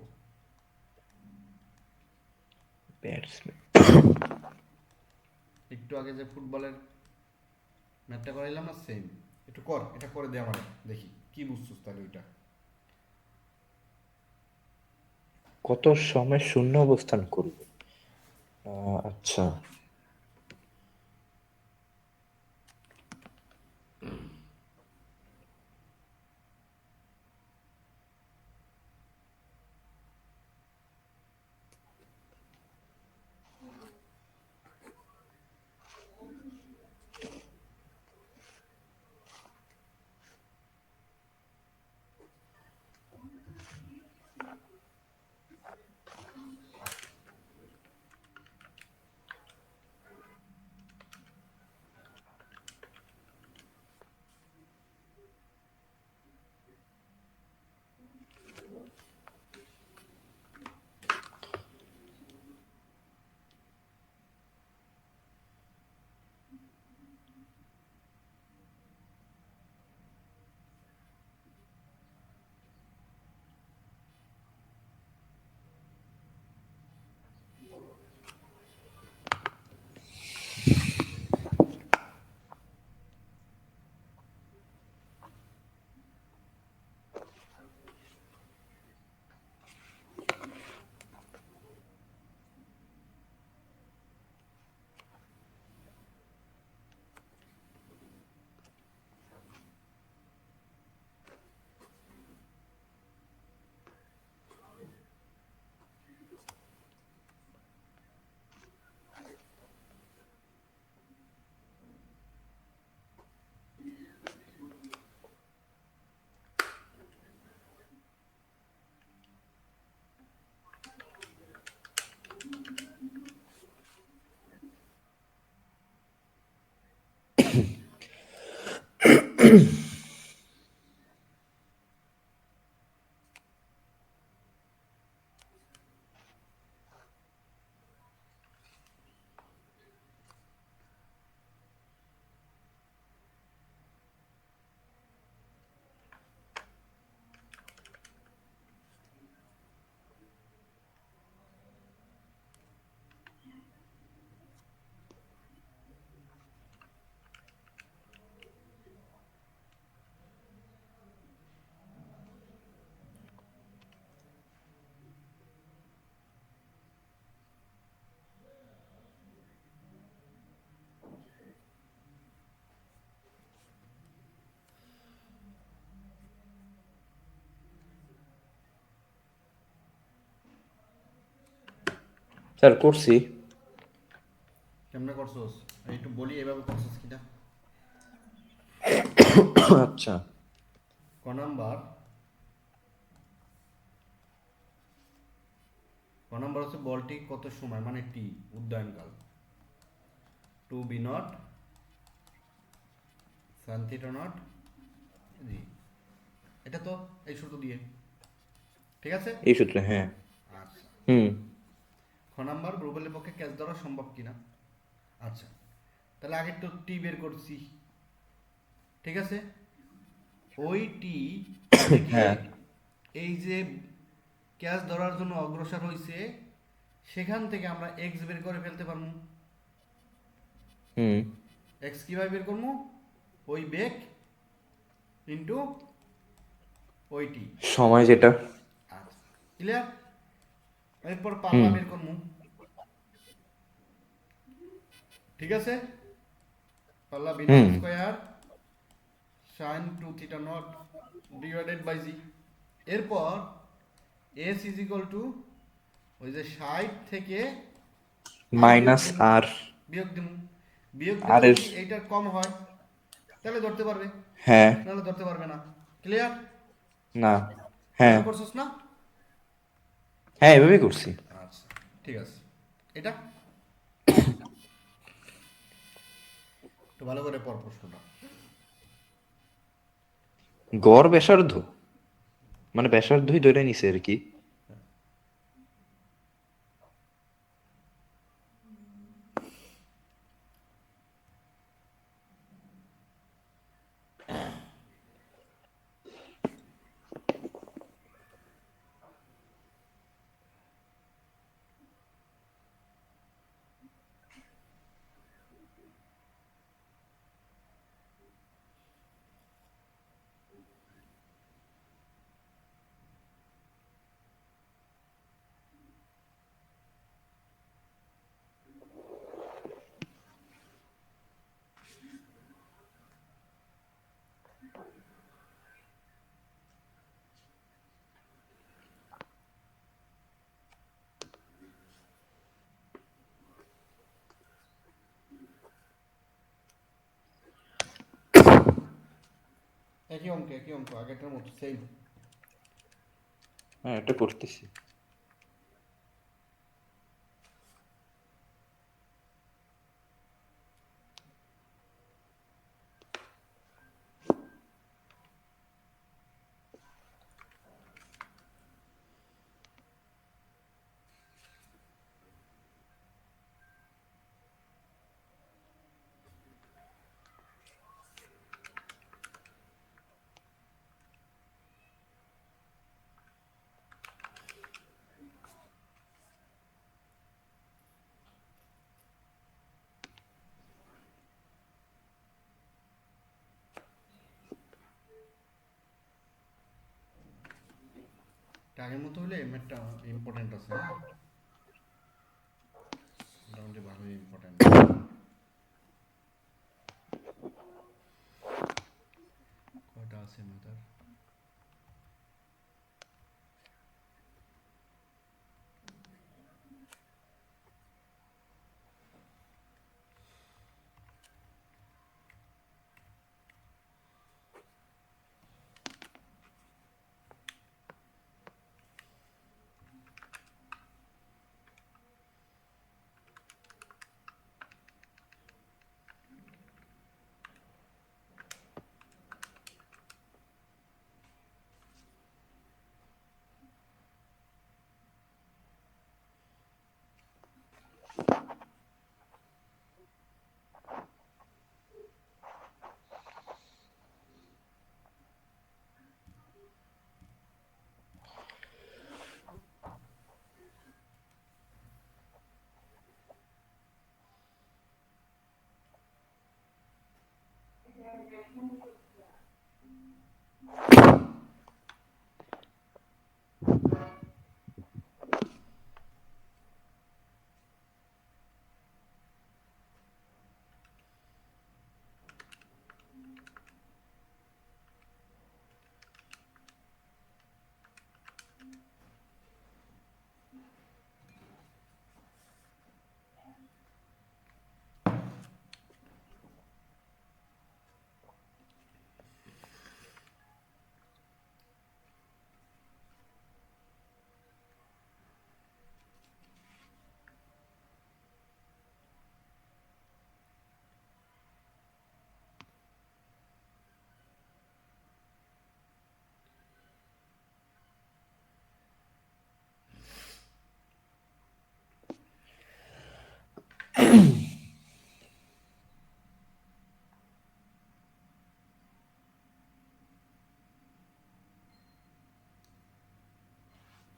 ব্যাটসম্যান। একটু আগে যে ফুটবলের ম্যাথটা করাইলাম না, সেম। একটু কর, এটা করে দে আমার, দেখি কি বুঝছিস তাহলে ওইটা। কত সময় শূন্য অবস্থান করবে? আচ্ছা। স্যার করছি। কেমনে করছোস একটু বলি, এভাবে করছোস কিনা। আচ্ছা। ক নাম্বার, ক নাম্বার হচ্ছে বলটি কত সময় মানে টি উড্ডয়নকাল, two v naught sine theta naught G, এটা তো এই সূত্র দিয়ে, ঠিক আছে। এই সূত্রে, হ্যাঁ। আচ্ছা, হুম। খ নাম্বার রুবেলের পক্ষে ক্যাচ ধরা সম্ভব কিনা। আচ্ছা, তাহলে আগে তো টি বের করছি, ঠিক আছে। ওই টি থেকে হ্যাঁ। এই যে ক্যাচ ধরার জন্য অগ্রসর হয়েছে, সেখান থেকে আমরা এক্স বের করে ফেলতে পারবো। হুম। এক্স কিভাবে বের করবো? ওই বেগ ইন্টু ওই টি। সময় যেটা। আচ্ছা, ক্লিয়ার। এরপর পাল্লা হুম। বের করবো, ঠিক আছে। পাল্লা v naught hmm. Square sine two theta naught divided by G. এরপর এস ইজ ইকুয়াল টু ওই যে 60 থেকে আর বিয়োগ মাইনাস দিব, আর। বিয়োগ দিব, বিয়োগ দিলে আর এর। যদি এইটার কম হয় তাহলে ধরতে পারবে, হ্যাঁ। নাহলে ধরতে পারবে না। ক্লিয়ার? না। হ্যাঁ। এভাবে করছস না? হ্যাঁ, এভাবেই করছি। আচ্ছা। ঠিক আছে। এটা একটু ভালো করে পর প্রশ্নটা। গড় ব্যাসার্ধ, মানে ব্যাসার্ধই ধরে নিছে আর কি। একই অঙ্ক আগেরটার মতো সেম। হ্যাঁ, এটা করতেছি। আগের মতো হলে ম্যাথটা ইম্পর্টেন্ট আছে, হ্যাঁ, মোটামুটি ভালোই ইম্পর্টেন্ট। কয়টা আছে ম্যাথার?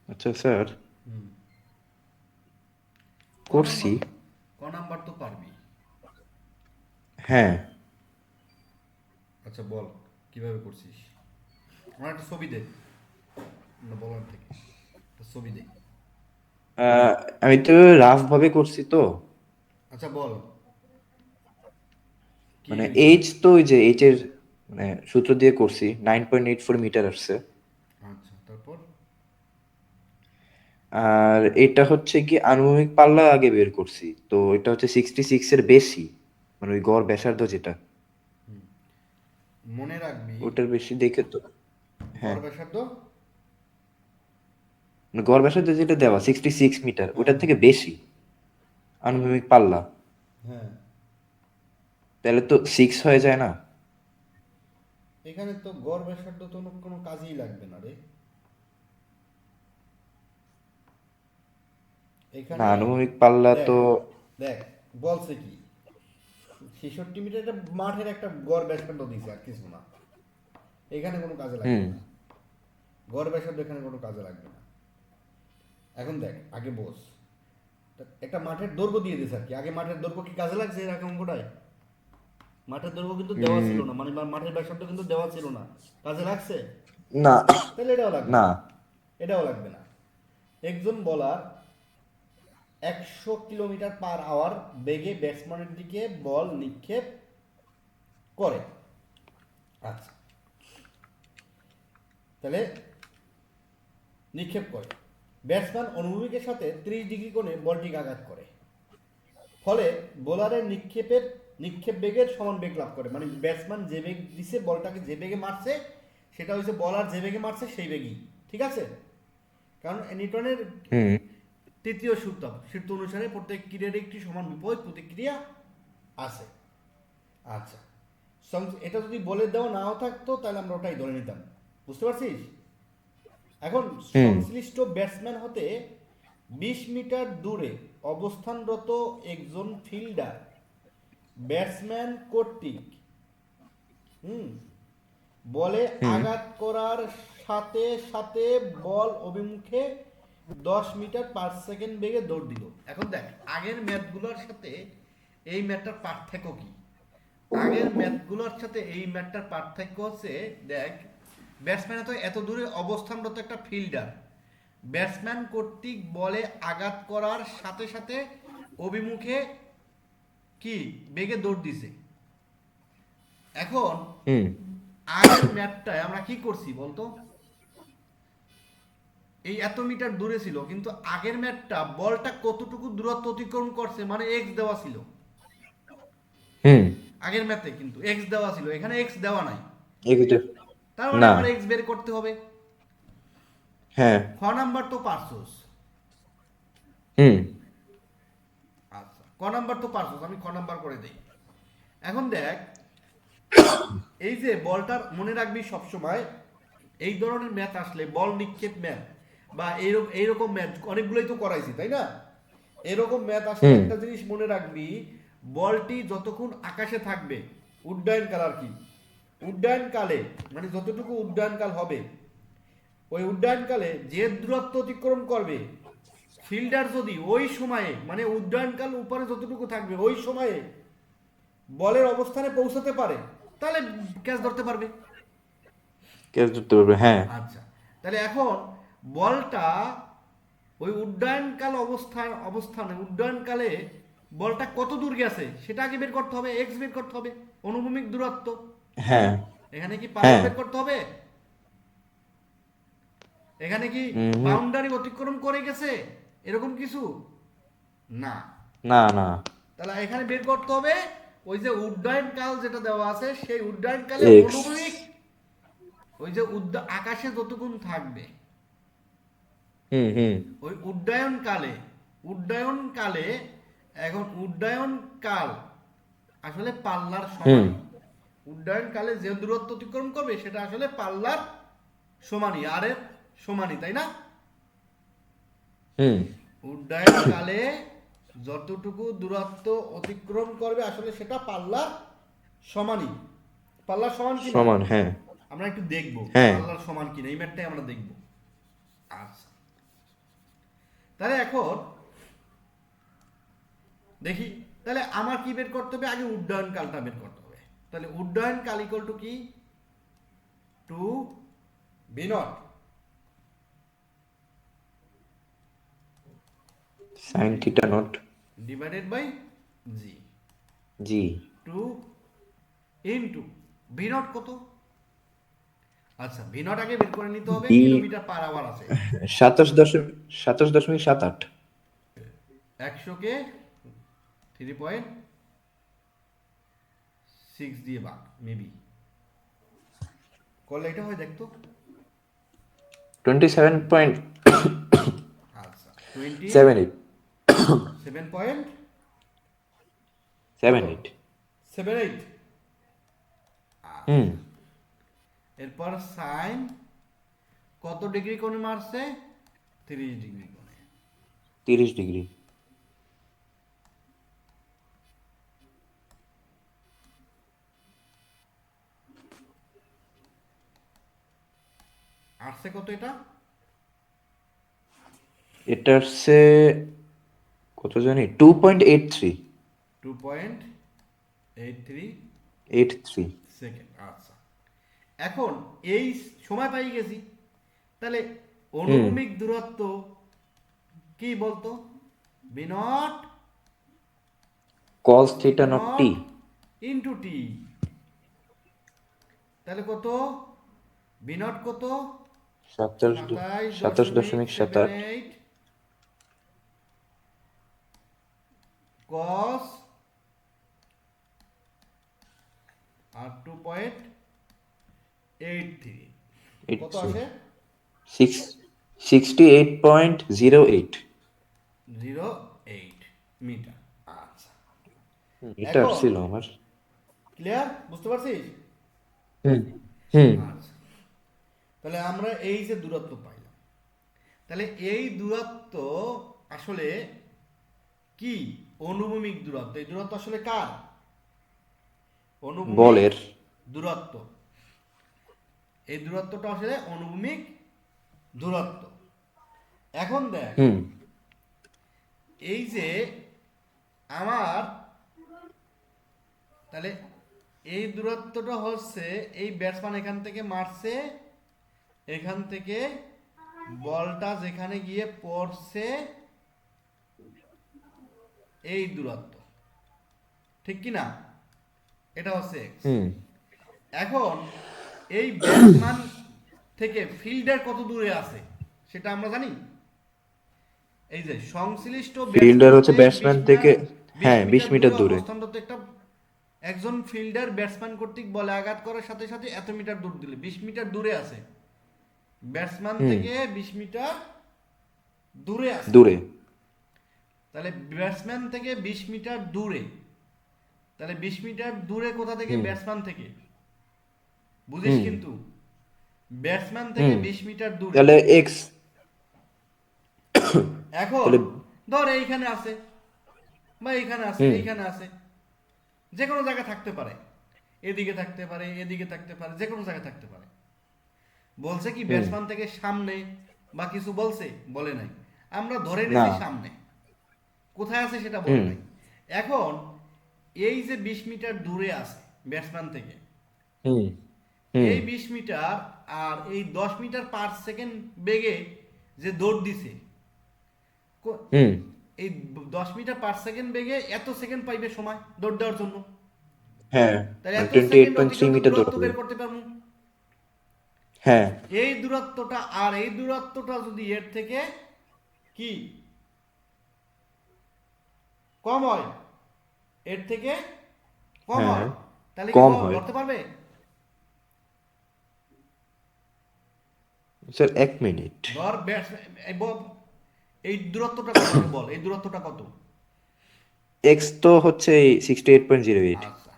আচ্ছা স্যার, হুম। ক করছি। নাম্বার, ক নাম্বার তো পারবি। হ্যাঁ। আচ্ছা বল, কিভাবে করছিস? আমার একটা ছবি দে, না বলার থেকে একটা ছবি দে। আহ, আমি তো রাফ ভাবে করছি তো। আচ্ছা বল, কি মানে হয়েছে? এইচ, তো ওই যে এইচ এর মানে সূত্র দিয়ে করছি, 9.84 মিটার আসছে। আচ্ছা তারপর? আর এটা হচ্ছে কি আনুভূমিক পাল্লা আগে বের করছি, তো এটা হচ্ছে 66 এর বেশি, মানে ওই গড় ব্যাসার্ধ যেটা, মনে রাখবি, ওটার বেশি দেখে তো। হ্যাঁ। গড় ব্যাসার্ধ মানে গড় ব্যাসার্ধ যেটা দেওয়া 66 মিটার, হ্যাঁ ওটার থেকে বেশি আনুভূমিক পাল্লা, হ্যাঁ, তাহলে তো 6 হয়ে যায় না? এখানে তো গড় ব্যাসার্ধ তো কোনো কাজেই লাগবে না রে। না, এখানে আনুভূমিক পাল্লা দেখ তো। দেখ বলছে কি 66 মিটার, এটা মাঠের একটা গড় ব্যাসার্ধ দিছে আর কিছু না, এখানে কোনো কাজে হুম লাগবে না। গড় ব্যাসার্ধ এখানে কোনো কাজে লাগবে না। এখন দেখ আগে বস, একটা মাঠের দৈর্ঘ্য দিয়ে দিছে আর কি, আগে মাঠের দৈর্ঘ্য কি কাজে লাগছে এর আগে অঙ্কটায়? মাঠের দৈর্ঘ্য কিন্তু দেওয়া ছিল উম, না, মানে মাঠের ব্যাসার্ধ কিন্তু দেওয়া ছিল না, কাজে লাগছে? না তাহলে এটাও লাগবে না। না, এটাও লাগবে না। একজন বলার 100 কিলোমিটার/আওয়ার বেগে ব্যাটসম্যানের দিকে বল নিক্ষেপ করে। আচ্ছা, তাহলে নিক্ষেপ করে ব্যাটসম্যান অনুভূমিকের সাথে 30 ডিগ্রি কোণে বলটিকে আঘাত করে, ফলে বোলারের নিক্ষেপ বেগের সমান বেগ লাভ করে। মানে ব্যাটসম্যান যে বেগ দিছে, বলটাকে যে বেগে মারছে, সেটা হচ্ছে বলার যে বেগে মারছে সেই বেগই, ঠিক আছে? কারণ নিউটনের হুম তৃতীয় সূত্র অনুসারে প্রত্যেক ক্রিয়ার একটি সমান বিপরীত প্রতিক্রিয়া আছে। আচ্ছা, এটা যদি বলে দেওয়া নাও থাকতো তাহলে আমরা ওটাই ধরে নিতাম, বুঝতে পারছিস? এখন হুম সংশ্লিষ্ট ব্যাটসম্যান হতে 20 মিটার দূরে অবস্থানরত একজন ফিল্ডার ব্যাটসম্যান কর্তৃক হুম বলে হুম আঘাত করার সাথে সাথে বল অভিমুখে 10 মিটার/সেকেন্ড বেগে দৌড় দিল। এখন দেখ আগের ম্যাচগুলোর সাথে এই ম্যাচটার পার্থক্য কি? আগের ম্যাচগুলোর সাথে এই ম্যাচটার পার্থক্য হচ্ছে, দেখ ব্যাটসম্যান তো এত দূরে অবস্থানরত একটা ফিল্ডার ব্যাটসম্যান কর্তৃক বলে আঘাত করার সাথে সাথে অভিমুখে কি বেগে দৌড় দিছে। এখন হুম আগের ম্যাচটায় আমরা কি করছি বলতো? এই এত মিটার দূরে ছিল, কিন্তু আগের ম্যাচটা বলটা কতটুকু দূরত্ব অতিক্রম করছে মানে এক্স দেওয়া ছিল। হুম আগের ম্যাচে কিন্তু এক্স দেওয়া ছিল, এখানে এক্স দেওয়া নাই। এগুলো তার মানে না। আমার এক্স বের করতে হবে। হ্যাঁ। খ নাম্বার তো পারছোস। হুম আচ্ছা, ক নাম্বার তো পারছোস, আমি খ নাম্বার করে দেই। এখন দেখ, এই যে বলটার মনে রাখবি সবসময়, এই ধরনের ম্যাচ আসলে বল নিক্ষেপ ম্যাচ বা এইরকম ম্যাচ অনেকগুলোই তো করাইছি তাই না? এরকম ম্যাচ আসলে হুম একটা জিনিস মনে রাখবি, বলটি যতক্ষণ আকাশে থাকবে, উড্ডয়নকাল আর কি, উড্ডয়নকালে মানে যতটুকু উড্ডয়নকাল হবে, ওই উড্ডয়নকালে যে দূরত্ব অতিক্রম করবে ফিল্ডার যদি ওই সময়ে মানে উড্ডয়নকাল উপরে যতটুকু থাকবে ওই সময়ে বলের অবস্থানে পৌঁছাতে পারে, তাহলে ক্যাচ ধরতে পারবে। ক্যাচ ধরতে পারবে, হ্যাঁ। আচ্ছা, তাহলে এখন বলটা ওই অবস্থানে উড্ডয়নকালে বলটা কত দূর গেছে সেটা আগে বের করতে হবে, এক্স বের করতে হবে, অনুভূমিক দূরত্ব। হ্যাঁ এখানে কি পাল্লা হ্যাঁ। বের করতে হবে? এখানে কি হুম। বাউন্ডারি অতিক্রম করে গেছে এরকম কিছু? না। না না। তাহলে এখানে বের করতে হবে ওই যে উড্ডয়ন কাল যেটা দেওয়া আছে সেই উড্ডয়ন কালে এক্স। অনুভূমিক, ওই যে আকাশে যতক্ষণ থাকবে হুম হুম ওই উড্ডয়ন কালে এখন উড্ডয়ন কাল আসলে পাল্লার হুম সমানই। উড্ডয়ন কালে যে দূরত্ব অতিক্রম করবে সেটা আসলে পাল্লার সমানই, আর এর সমানই, তাই না? হুম উড্ডয়ন কালে যতটুকু দূরত্ব অতিক্রম করবে আসলে সেটা পাল্লার সমানই। পাল্লার সমান কিনা সমান, হ্যাঁ। আমরা একটু দেখবো, হ্যাঁ। পাল্লার সমান কিনা এই ম্যাটটাই আমরা দেখবো। আচ্ছা, তাহলে এখন দেখি, তাহলে আমার কি বের করতে হবে? আগে উড্ডয়ন কালটা বের করতে হবে। তাহলে উড্ডয়ন কাল ইকুয়াল টু কি? Two v naught sine theta naught divided by G, g. Two into v naught কত? আচ্ছা, ভি নট আগে বের করে নিতে হবে, বি কিলোমিটার/আওয়ার আছে 27.78। 100 কে 3.6 দিয়ে ভাগ, মেবি করলে এটা হয় দেখতো। 27. টোয়েন্টি 7-8 7.7 7-8 7.8। হুম এরপর সাইন কত ডিগ্রি কোণে মারছে? 30 ডিগ্রি কোণে। 30 ডিগ্রি। আসছে কত এটা? এটা হচ্ছে কত জানি 2.83 2.83 83। সেকেন্ড। আচ্ছা, এখন এই সময় পাই গেছি, তাহলে হুম অনুভূমিক দূরত্ব কি বলতো? V naught cos v theta not t naught into T. তাহলে কত? বি নট কত? 27.78 27.78 কস আর 2.83 কত 83 আসে? 68.08। 08 মিটার। আচ্ছা, এটা এখন আসছিল আমার। ক্লিয়ার? বুঝতে পারছিস? হুম হুম আচ্ছা, তাহলে আমরা এই যে দূরত্ব পাইলাম, তাহলে এই দূরত্ব আসলে কি? অনুভূমিক দূরত্ব। এই দূরত্ব আসলে কার? অনুভূমিক বলের। দূরত্ব। এই দূরত্বটা আসলে অনুভূমিক দূরত্ব। এখন দেখ, হুম এই যে আমার, তাহলে এই দূরত্বটা হচ্ছে এই ব্যাটসম্যান এখান থেকে মারছে, এখান থেকে বলটা যেখানে গিয়ে পড়ছে এই দূরত্ব, ঠিক কি না? এটা হচ্ছে এক্স। হুম এখন এই ব্যাটসম্যান থেকে ফিল্ডার কত দূরে আছে সেটা আমরা জানি। এই যে সংশ্লিষ্ট ফিল্ডার ব্যাটসম্যান হচ্ছে হতে ব্যাটসম্যান থেকে, বিশ হ্যাঁ 20 মিটার দূরে মিটার দূরে। অবস্থানরত একটা একজন ফিল্ডার ব্যাটসম্যান কর্তৃক বলে আঘাত করার সাথে সাথে এত মিটার দূর দিলে 20 মিটার দূরে আছে। ব্যাটসম্যান হুম থেকে 20 মিটার দূরে আছে। দূরে। তাহলে ব্যাটসম্যান থেকে 20 মিটার দূরে, তাহলে 20 মিটার দূরে কোথা থেকে? হুম ব্যাটসম্যান থেকে। বুঝিস হুম কিন্তু, ব্যাটসম্যান থেকে হুম 20 মিটার দূরে। তাহলে এক্স। এখন তাহলে ধর এইখানে আছে বা এইখানে আছে, হুম এইখানে আছে, যে কোনো জায়গায় থাকতে পারে, এদিকে থাকতে পারে, এদিকে থাকতে পারে, যে কোনো জায়গায় থাকতে পারে। বলছে কি হুম ব্যাটসম্যান থেকে সামনে বা কিছু বলছে? বলে নাই। আমরা ধরে না। নিছি সামনে, কোথায় আছে সেটা বলে হুম নাই। এখন এই যে 20 মিটার দূরে আছে ব্যাটসম্যান থেকে, হুম হুম এই 20 মিটার আর এই 10 মিটার পার সেকেন্ড বেগে যে দৌড় দিছে, হুম এই 10 মিটার পার সেকেন্ড বেগে এত সেকেন্ড পাইবে সময় দৌড় দেওয়ার জন্য। হ্যাঁ তাহলে মানে এত সেকেন্ড 28.3 অতিক্রান্ত মিটার দূরত্ব দৌড়াবে। বের করতে পারবো। হ্যাঁ এই দূরত্বটা আর এই দূরত্বটা যদি এর থেকে কি কম হয়, এর থেকে কম হ্যাঁ হয়, তাহলে কি কম হয়। ধরতে পারবে? Sir 1 minute. ধর এই দূরত্বটা কত আগে বল, এই দূরত্বটা কত? এক্স তো হচ্ছে 68.08। আচ্ছা,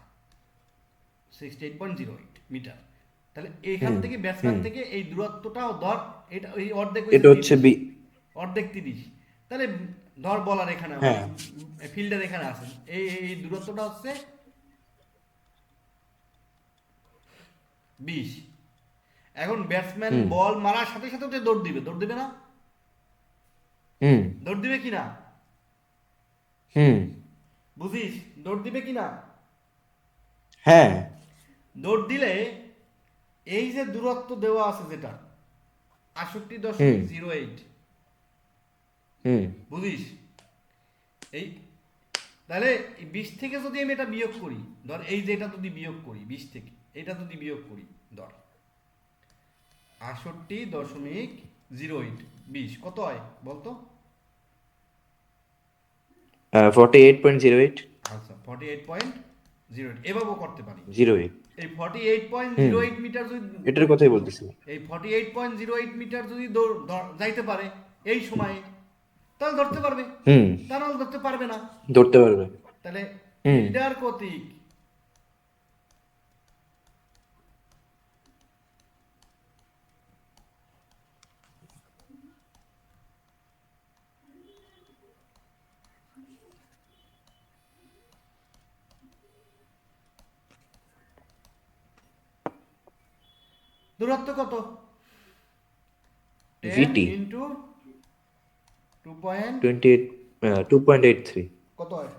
68.08 মিটার। তাহলে এইখান হুম থেকে ব্যাটসম্যান হুম থেকে এই দূরত্বটাও ধর, এটা এই অর্ধেক হয়েছে এটা হচ্ছে 30, অর্ধেক 30। তাহলে ধর বলার এখানে হ্যাঁ ফিল্ডার এখানে আছে, এই দূরত্বটা হচ্ছে 20। এখন ব্যাটসম্যান হুম বল মারার সাথে সাথে ওটা দৌড় দিবে, দৌড় দিবে না? হুম দৌড় দিবে কি না? হুম বুঝিস দৌড় দিবে কি না? হ্যাঁ দৌড় দিলে এই যে দূরত্ব দেওয়া আছে যেটা আটষট্টি হুম দশমিক জিরো এইট হুম বুঝিস এই, তাহলে 20 থেকে যদি আমি এটা বিয়োগ করি, ধর এই যে এটা যদি বিয়োগ করি 20 থেকে, এটা যদি বিয়োগ করি, ধর 68.08, 20 কত হয় বলতো? 48.08। আচ্ছা, 48.08 এভাবেও করতে পারি। 08। এই ফর্টি এইট পয়েন্ট হুম জিরো এইট মিটার যদি, এটার কথাই বলতেছি। এই 48.08 মিটার যদি যাইতে পারে এই সময়ে, তাহলে ধরতে পারবে, হুম, তা নাহলে ধরতে পারবে না। ধরতে পারবে। তাহলে হুম, ফিল্ডার কর্তৃক দূরত্ব কত? 10 ভিটি ইন্টু 2 পয়েন্ট 28, 2.83, কত হয়?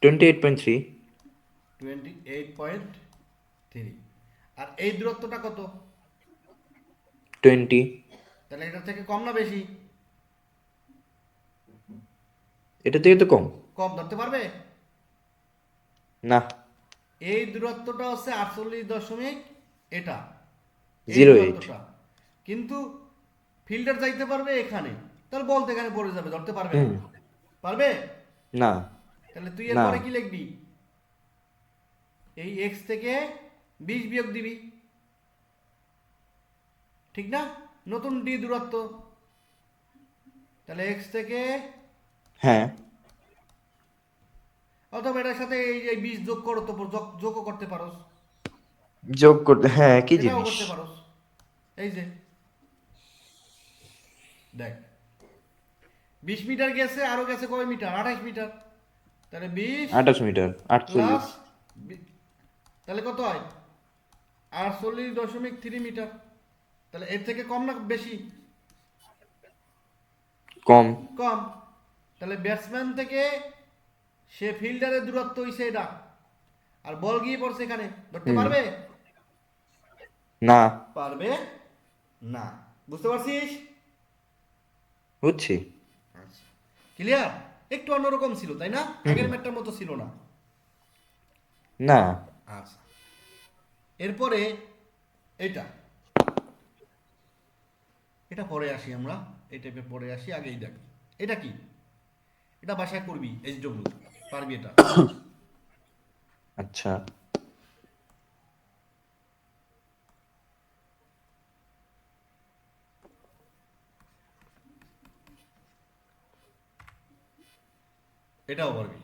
28.3, 28.3। আর এই দূরত্বটা কত? 20। তাহলে এটার থেকে কম না বেশি? এটা থেকে তো কম। কম, ধরতে পারবে? না, এই দূরত্বটা হচ্ছে 48 দশমিক, এটা এই 08। দূরত্বটা, কিন্তু ফিল্ডার যাইতে পারবে এখানে, তাহলে বল তো এখানে পড়ে যাবে, ধরতে পারবে না। হুম, পারবে? না, তাহলে তুই না, এরপরে কি লিখবি? এই এক্স থেকে 20 বিয়োগ দিবি, ঠিক না? নতুন ডি দূরত্ব, তাহলে এক্স থেকে, হ্যাঁ, অথবা এটার সাথে এই যে 20 যোগ করো, তো যোগও করতে পারোস, যোগ করতে, হ্যাঁ, একই এটাও জিনিস। করতে পারোস। এই যে দেখ, 20 মিটার গেছে, আরো গেছে কয় মিটার? 28 মিটার। তাহলে 20 28 মিটার, প্লাস, 48। তাহলে কত হয়? 48.3 মিটার। তাহলে এর থেকে কম না বেশি? কম। কম। তাহলে ব্যাটসম্যান থেকে সে ফিল্ডারের দূরত্ব হইছে এটা, আর বল গিয়ে পড়ছে এখানে, ধরতে হুম, পারবে? না, পারবে না। বুঝতে পারছিস? বুঝছি। আচ্ছা, ক্লিয়ার? একটু অন্যরকম ছিল তাই না, হুম, আগের ম্যাটটার মতো ছিল না। না, আচ্ছা, এরপরে এটা, এটা পরে আসি আমরা, এই টাইপের পরে আসি, আগেই দেখ এটা কি। এটা বাসায় করবি, এইচডব্লিউ, পারবি এটা? আচ্ছা, এটাও পারবি।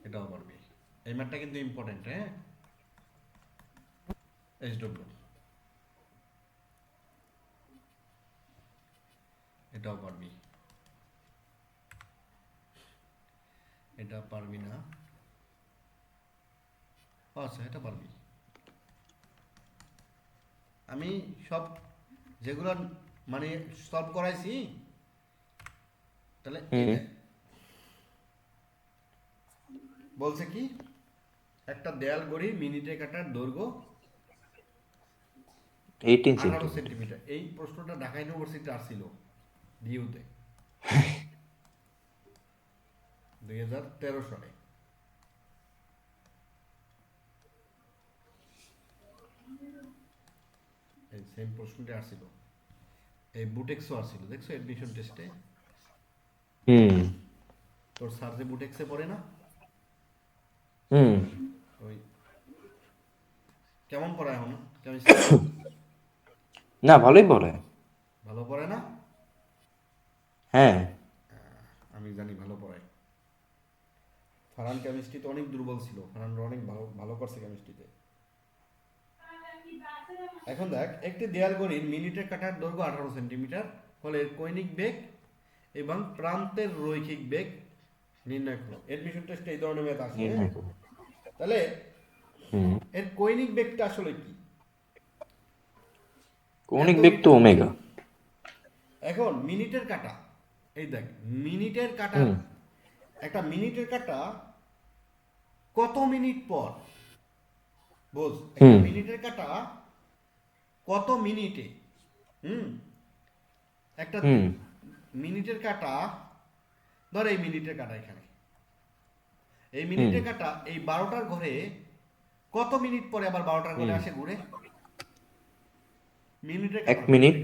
এটাও পারবি। এই ম্যাটটা কিন্তু ইম্পর্টেন্ট, হ্যাঁ। এইচডব্লিউ, এটাও পারবি। এটা পারবি না? আচ্ছা, এটা পারবি। আমি সব যেগুলো মানে সলভ করাইছি, তাহলে এই হুম, দেখ, বলছে কি, একটা দেয়াল গড়ি মিনিটে কাটার দৈর্ঘ্য 18 আঠারো সেন্টিমিটার সেন্টিমিটার এই প্রশ্নটা ঢাকা ইউনিভার্সিটি আসছিল ডিউতে 2013 সালে। এই সেম প্রশ্নটা আসছিল, এই বুটেক্সও আসছিল, দেখছো এডমিশন টেস্টে। হুম, তোর স্যার যে বুটেক্সে পড়ে না, হুম, ওই, কেমন পড়ায় এখন কেমিস্ট্রি? না, ভালোই পড়ে। ভালো পড়ে না? হ্যাঁ, আমি জানি ভালো পড়ায়। ফারহান কেমিস্ট্রিতে অনেক দুর্বল ছিল, ফারহান অনেক ভালো ভালো করছে কেমিস্ট্রিতে। এখন দেখ, একটি দেয়াল ঘড়ির মিনিটে কাটার দৈর্ঘ্য 18 সেন্টিমিটার হলে এর কৈনিক বেগ এবং প্রান্তের রৈখিক বেগ নির্ণয় করো। এডমিশন টেস্টে এই ধরনের ম্যাথ আসে, হ্যাঁ। নির্ণয় করো। তাহলে হুম, এর কৈনিক বেগটা আসলে কি? কৌণিক এত বেগ তো মিটার, ওমেগা। এখন মিনিটের কাটা, এই দেখ, মিনিটের কাটা, হুম, একটা মিনিটের কাটা কত মিনিট পর, বোঝ, একটা হুম, মিনিটের কাটা কত মিনিটে, হুম, একটা হুম, মিনিটের কাটা, ধর এই মিনিটের কাটা এখানে, এই হুম, মিনিটের কাটা এই 12টার ঘরে কত মিনিট পরে আবার 12টার ঘরে হুম। আসে ঘুরে? মিনিটের 1 কাটা না। মিনিট,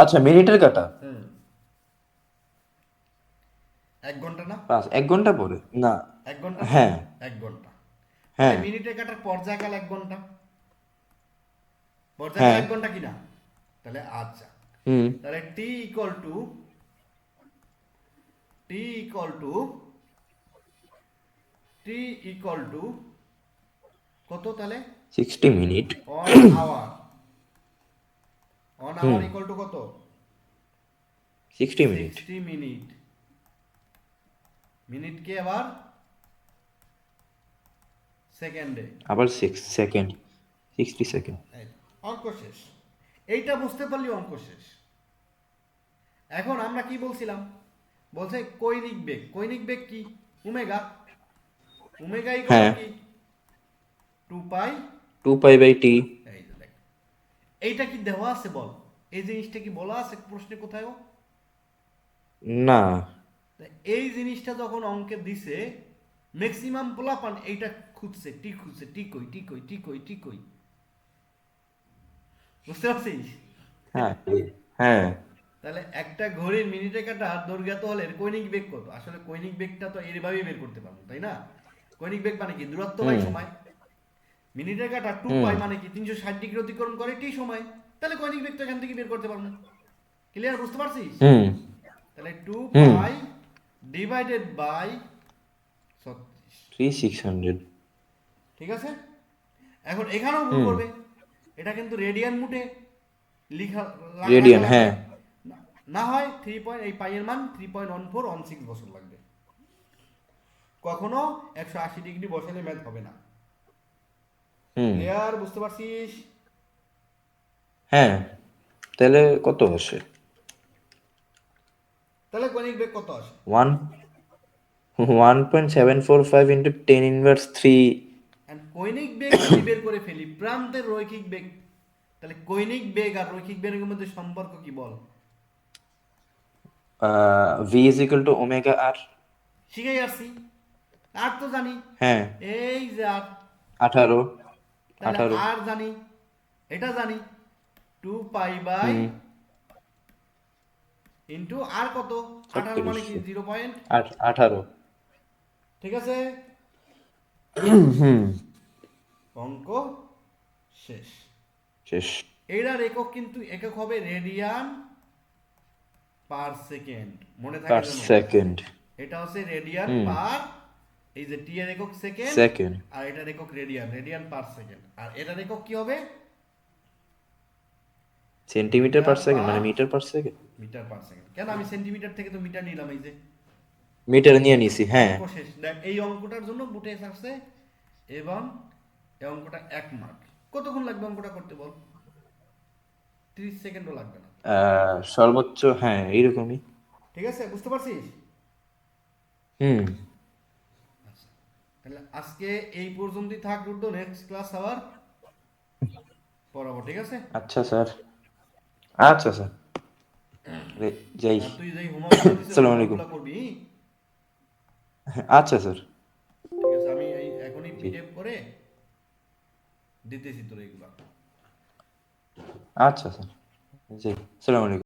আচ্ছা, মিনিটের কাটা হুম, 1 ঘন্টা না? 1 ঘন্টা পরে না। 1 ঘন্টা না? হ্যাঁ, 1 ঘন্টা। তাহলে হ্যাঁ, মিনিটের কাটার পর্যায়কাল 1 ঘন্টা। পর্যায়ক্রমে হ্যাঁ। 1 ঘন্টা কিনা? তাহলে আচ্ছা, হুম। তাহলে টি ইকুয়াল টু কত তাহলে? 60 মিনিট। An hour. হুম। ইকুয়াল টু কত? 60 মিনিট। 60 মিনিট। মিনিটকে আবার সেকেন্ডে। আবার 6 সেকেন্ড, 60 সেকেন্ড। এই, অঙ্ক শেষ। এইটা বুঝতে পারলি অঙ্ক শেষ। এখন আমরা কি বলছিলাম? বলছে কৈনিক বেগ কি? ওমেগা। ওমেগা ইকুয়াল টু হ্যাঁ। কি? 2 পাই। 2π/t। এই যে দেখ, এইটা কি দেওয়া আছে বল? এই জিনিসটা কি বলা আছে প্রশ্নে কোথাও? না। এই জিনিসটা যখন অঙ্কে দিছে, ম্যাক্সিমাম পোলাপান এইটা খুঁজছে, টি কই। বুঝতে পারছিস? হ্যাঁ। হ্যাঁ। তাহলে একটা ঘড়ির মিনিটে কাটা দৈর্ঘ্য হলে কৈনিক বেগ কত? আসলে কৈনিক বেগটা তো এইভাবেই বের করতে পারবো, তাই না? কৈনিক বেগ মানে কি? দূরত্ব বাই হুম। সময়। মিনিটের কাটা 2 হুম। পাই মানে কি? 360 ডিগ্রি অতিক্রম করে টি সময়। তাহলে কৈনিক বেগ তো এখান থেকে বের করতে পারবো। ক্লিয়ার? বুঝতে পারছিস? হুম। তাহলে 2 হুম। পাই ডিভাইডেড বাই 36। 3600। ঠিক আছে? এখন এখানেও ভুল হুম। করবে। এটা কিন্তু রেডিয়ান মুটে রাখা রেডিয়ান, লাগবে। হ্যাঁ। না হয় 3 এই পাইয়ের মান 3.1416 বছর লাগবে। কখনো 180 ডিগ্রি বসালে ম্যাথ হবে না। হুম। ক্লিয়ার? বুঝতে পারছিস? হ্যাঁ। তাহলে কত আসে? তাহলে কৌণিক বেগ কত আসে? 1.745 × 10⁻³ And কৌণিক বেগ যদি বের করে ফেলি, প্রান্তের রৈখিক বেগ, তাহলে কৌণিক বেগ আর রৈখিক বেগের মধ্যে সম্পর্ক কি বল? v = ω/r। শিখেই আসছি। আর তো জানি, হ্যাঁ। এই যে আর। 18। তাহলে 18। আর জানি, এটা জানি, 2 পাই বাই হুম। ইন্টু আর কত? 18 মানে কি? 3600। 0 পয়েন্ট। 18। ঠিক আছে? হুম। অঙ্ক শেষ। শেষ। এটার একক কিন্তু একক হবে রেডিয়ান পার সেকেন্ড। মনে থাকে পার যেন। সেকেন্ড। এটা হচ্ছে রেডিয়ান হুম। পার, এই যে টি এর একক সেকেন্ড, সেকেন্ড। আর এটার একক রেডিয়ান পার সেকেন্ড। আর এটার একক কি হবে? সেন্টিমিটার পার সেকেন্ড, মানে metre per second. Metre per second. কেন আমি সেন্টিমিটার থেকে তো মিটার নিলাম, এই যে। মিটার নিয়ে নিছি, হ্যাঁ। অঙ্ক শেষ। দেখ, এই অঙ্কটার জন্য বুটে আসছে এবং এই অঙ্কটা 1 মার্ক। কতক্ষণ লাগবে অঙ্কটা করতে বল? 30 সেকেন্ডও লাগবে না। সর্বোচ্চ, হ্যাঁ, এইরকমই। ঠিক আছে? বুঝতে পারছিস? হুম। আচ্ছা, তাহলে আজকে এই পর্যন্তই থাক রুদ্র। নেক্সট ক্লাস আবার পড়াবো, ঠিক আছে? আচ্ছা স্যার। আচ্ছা স্যার। যাই। আর তুই যেই হোমওয়ার্কগুলো দিছিস আসসালামু আলাইকুম। হোমওয়ার্কগুলো করবি। আচ্ছা স্যার। ঠিক আছে? আমি এই এখনই জি। পিডিএফ করে দিতেছি তোর এইগুলা। আচ্ছা স্যার। জি। আসসালামু আলাইকুম।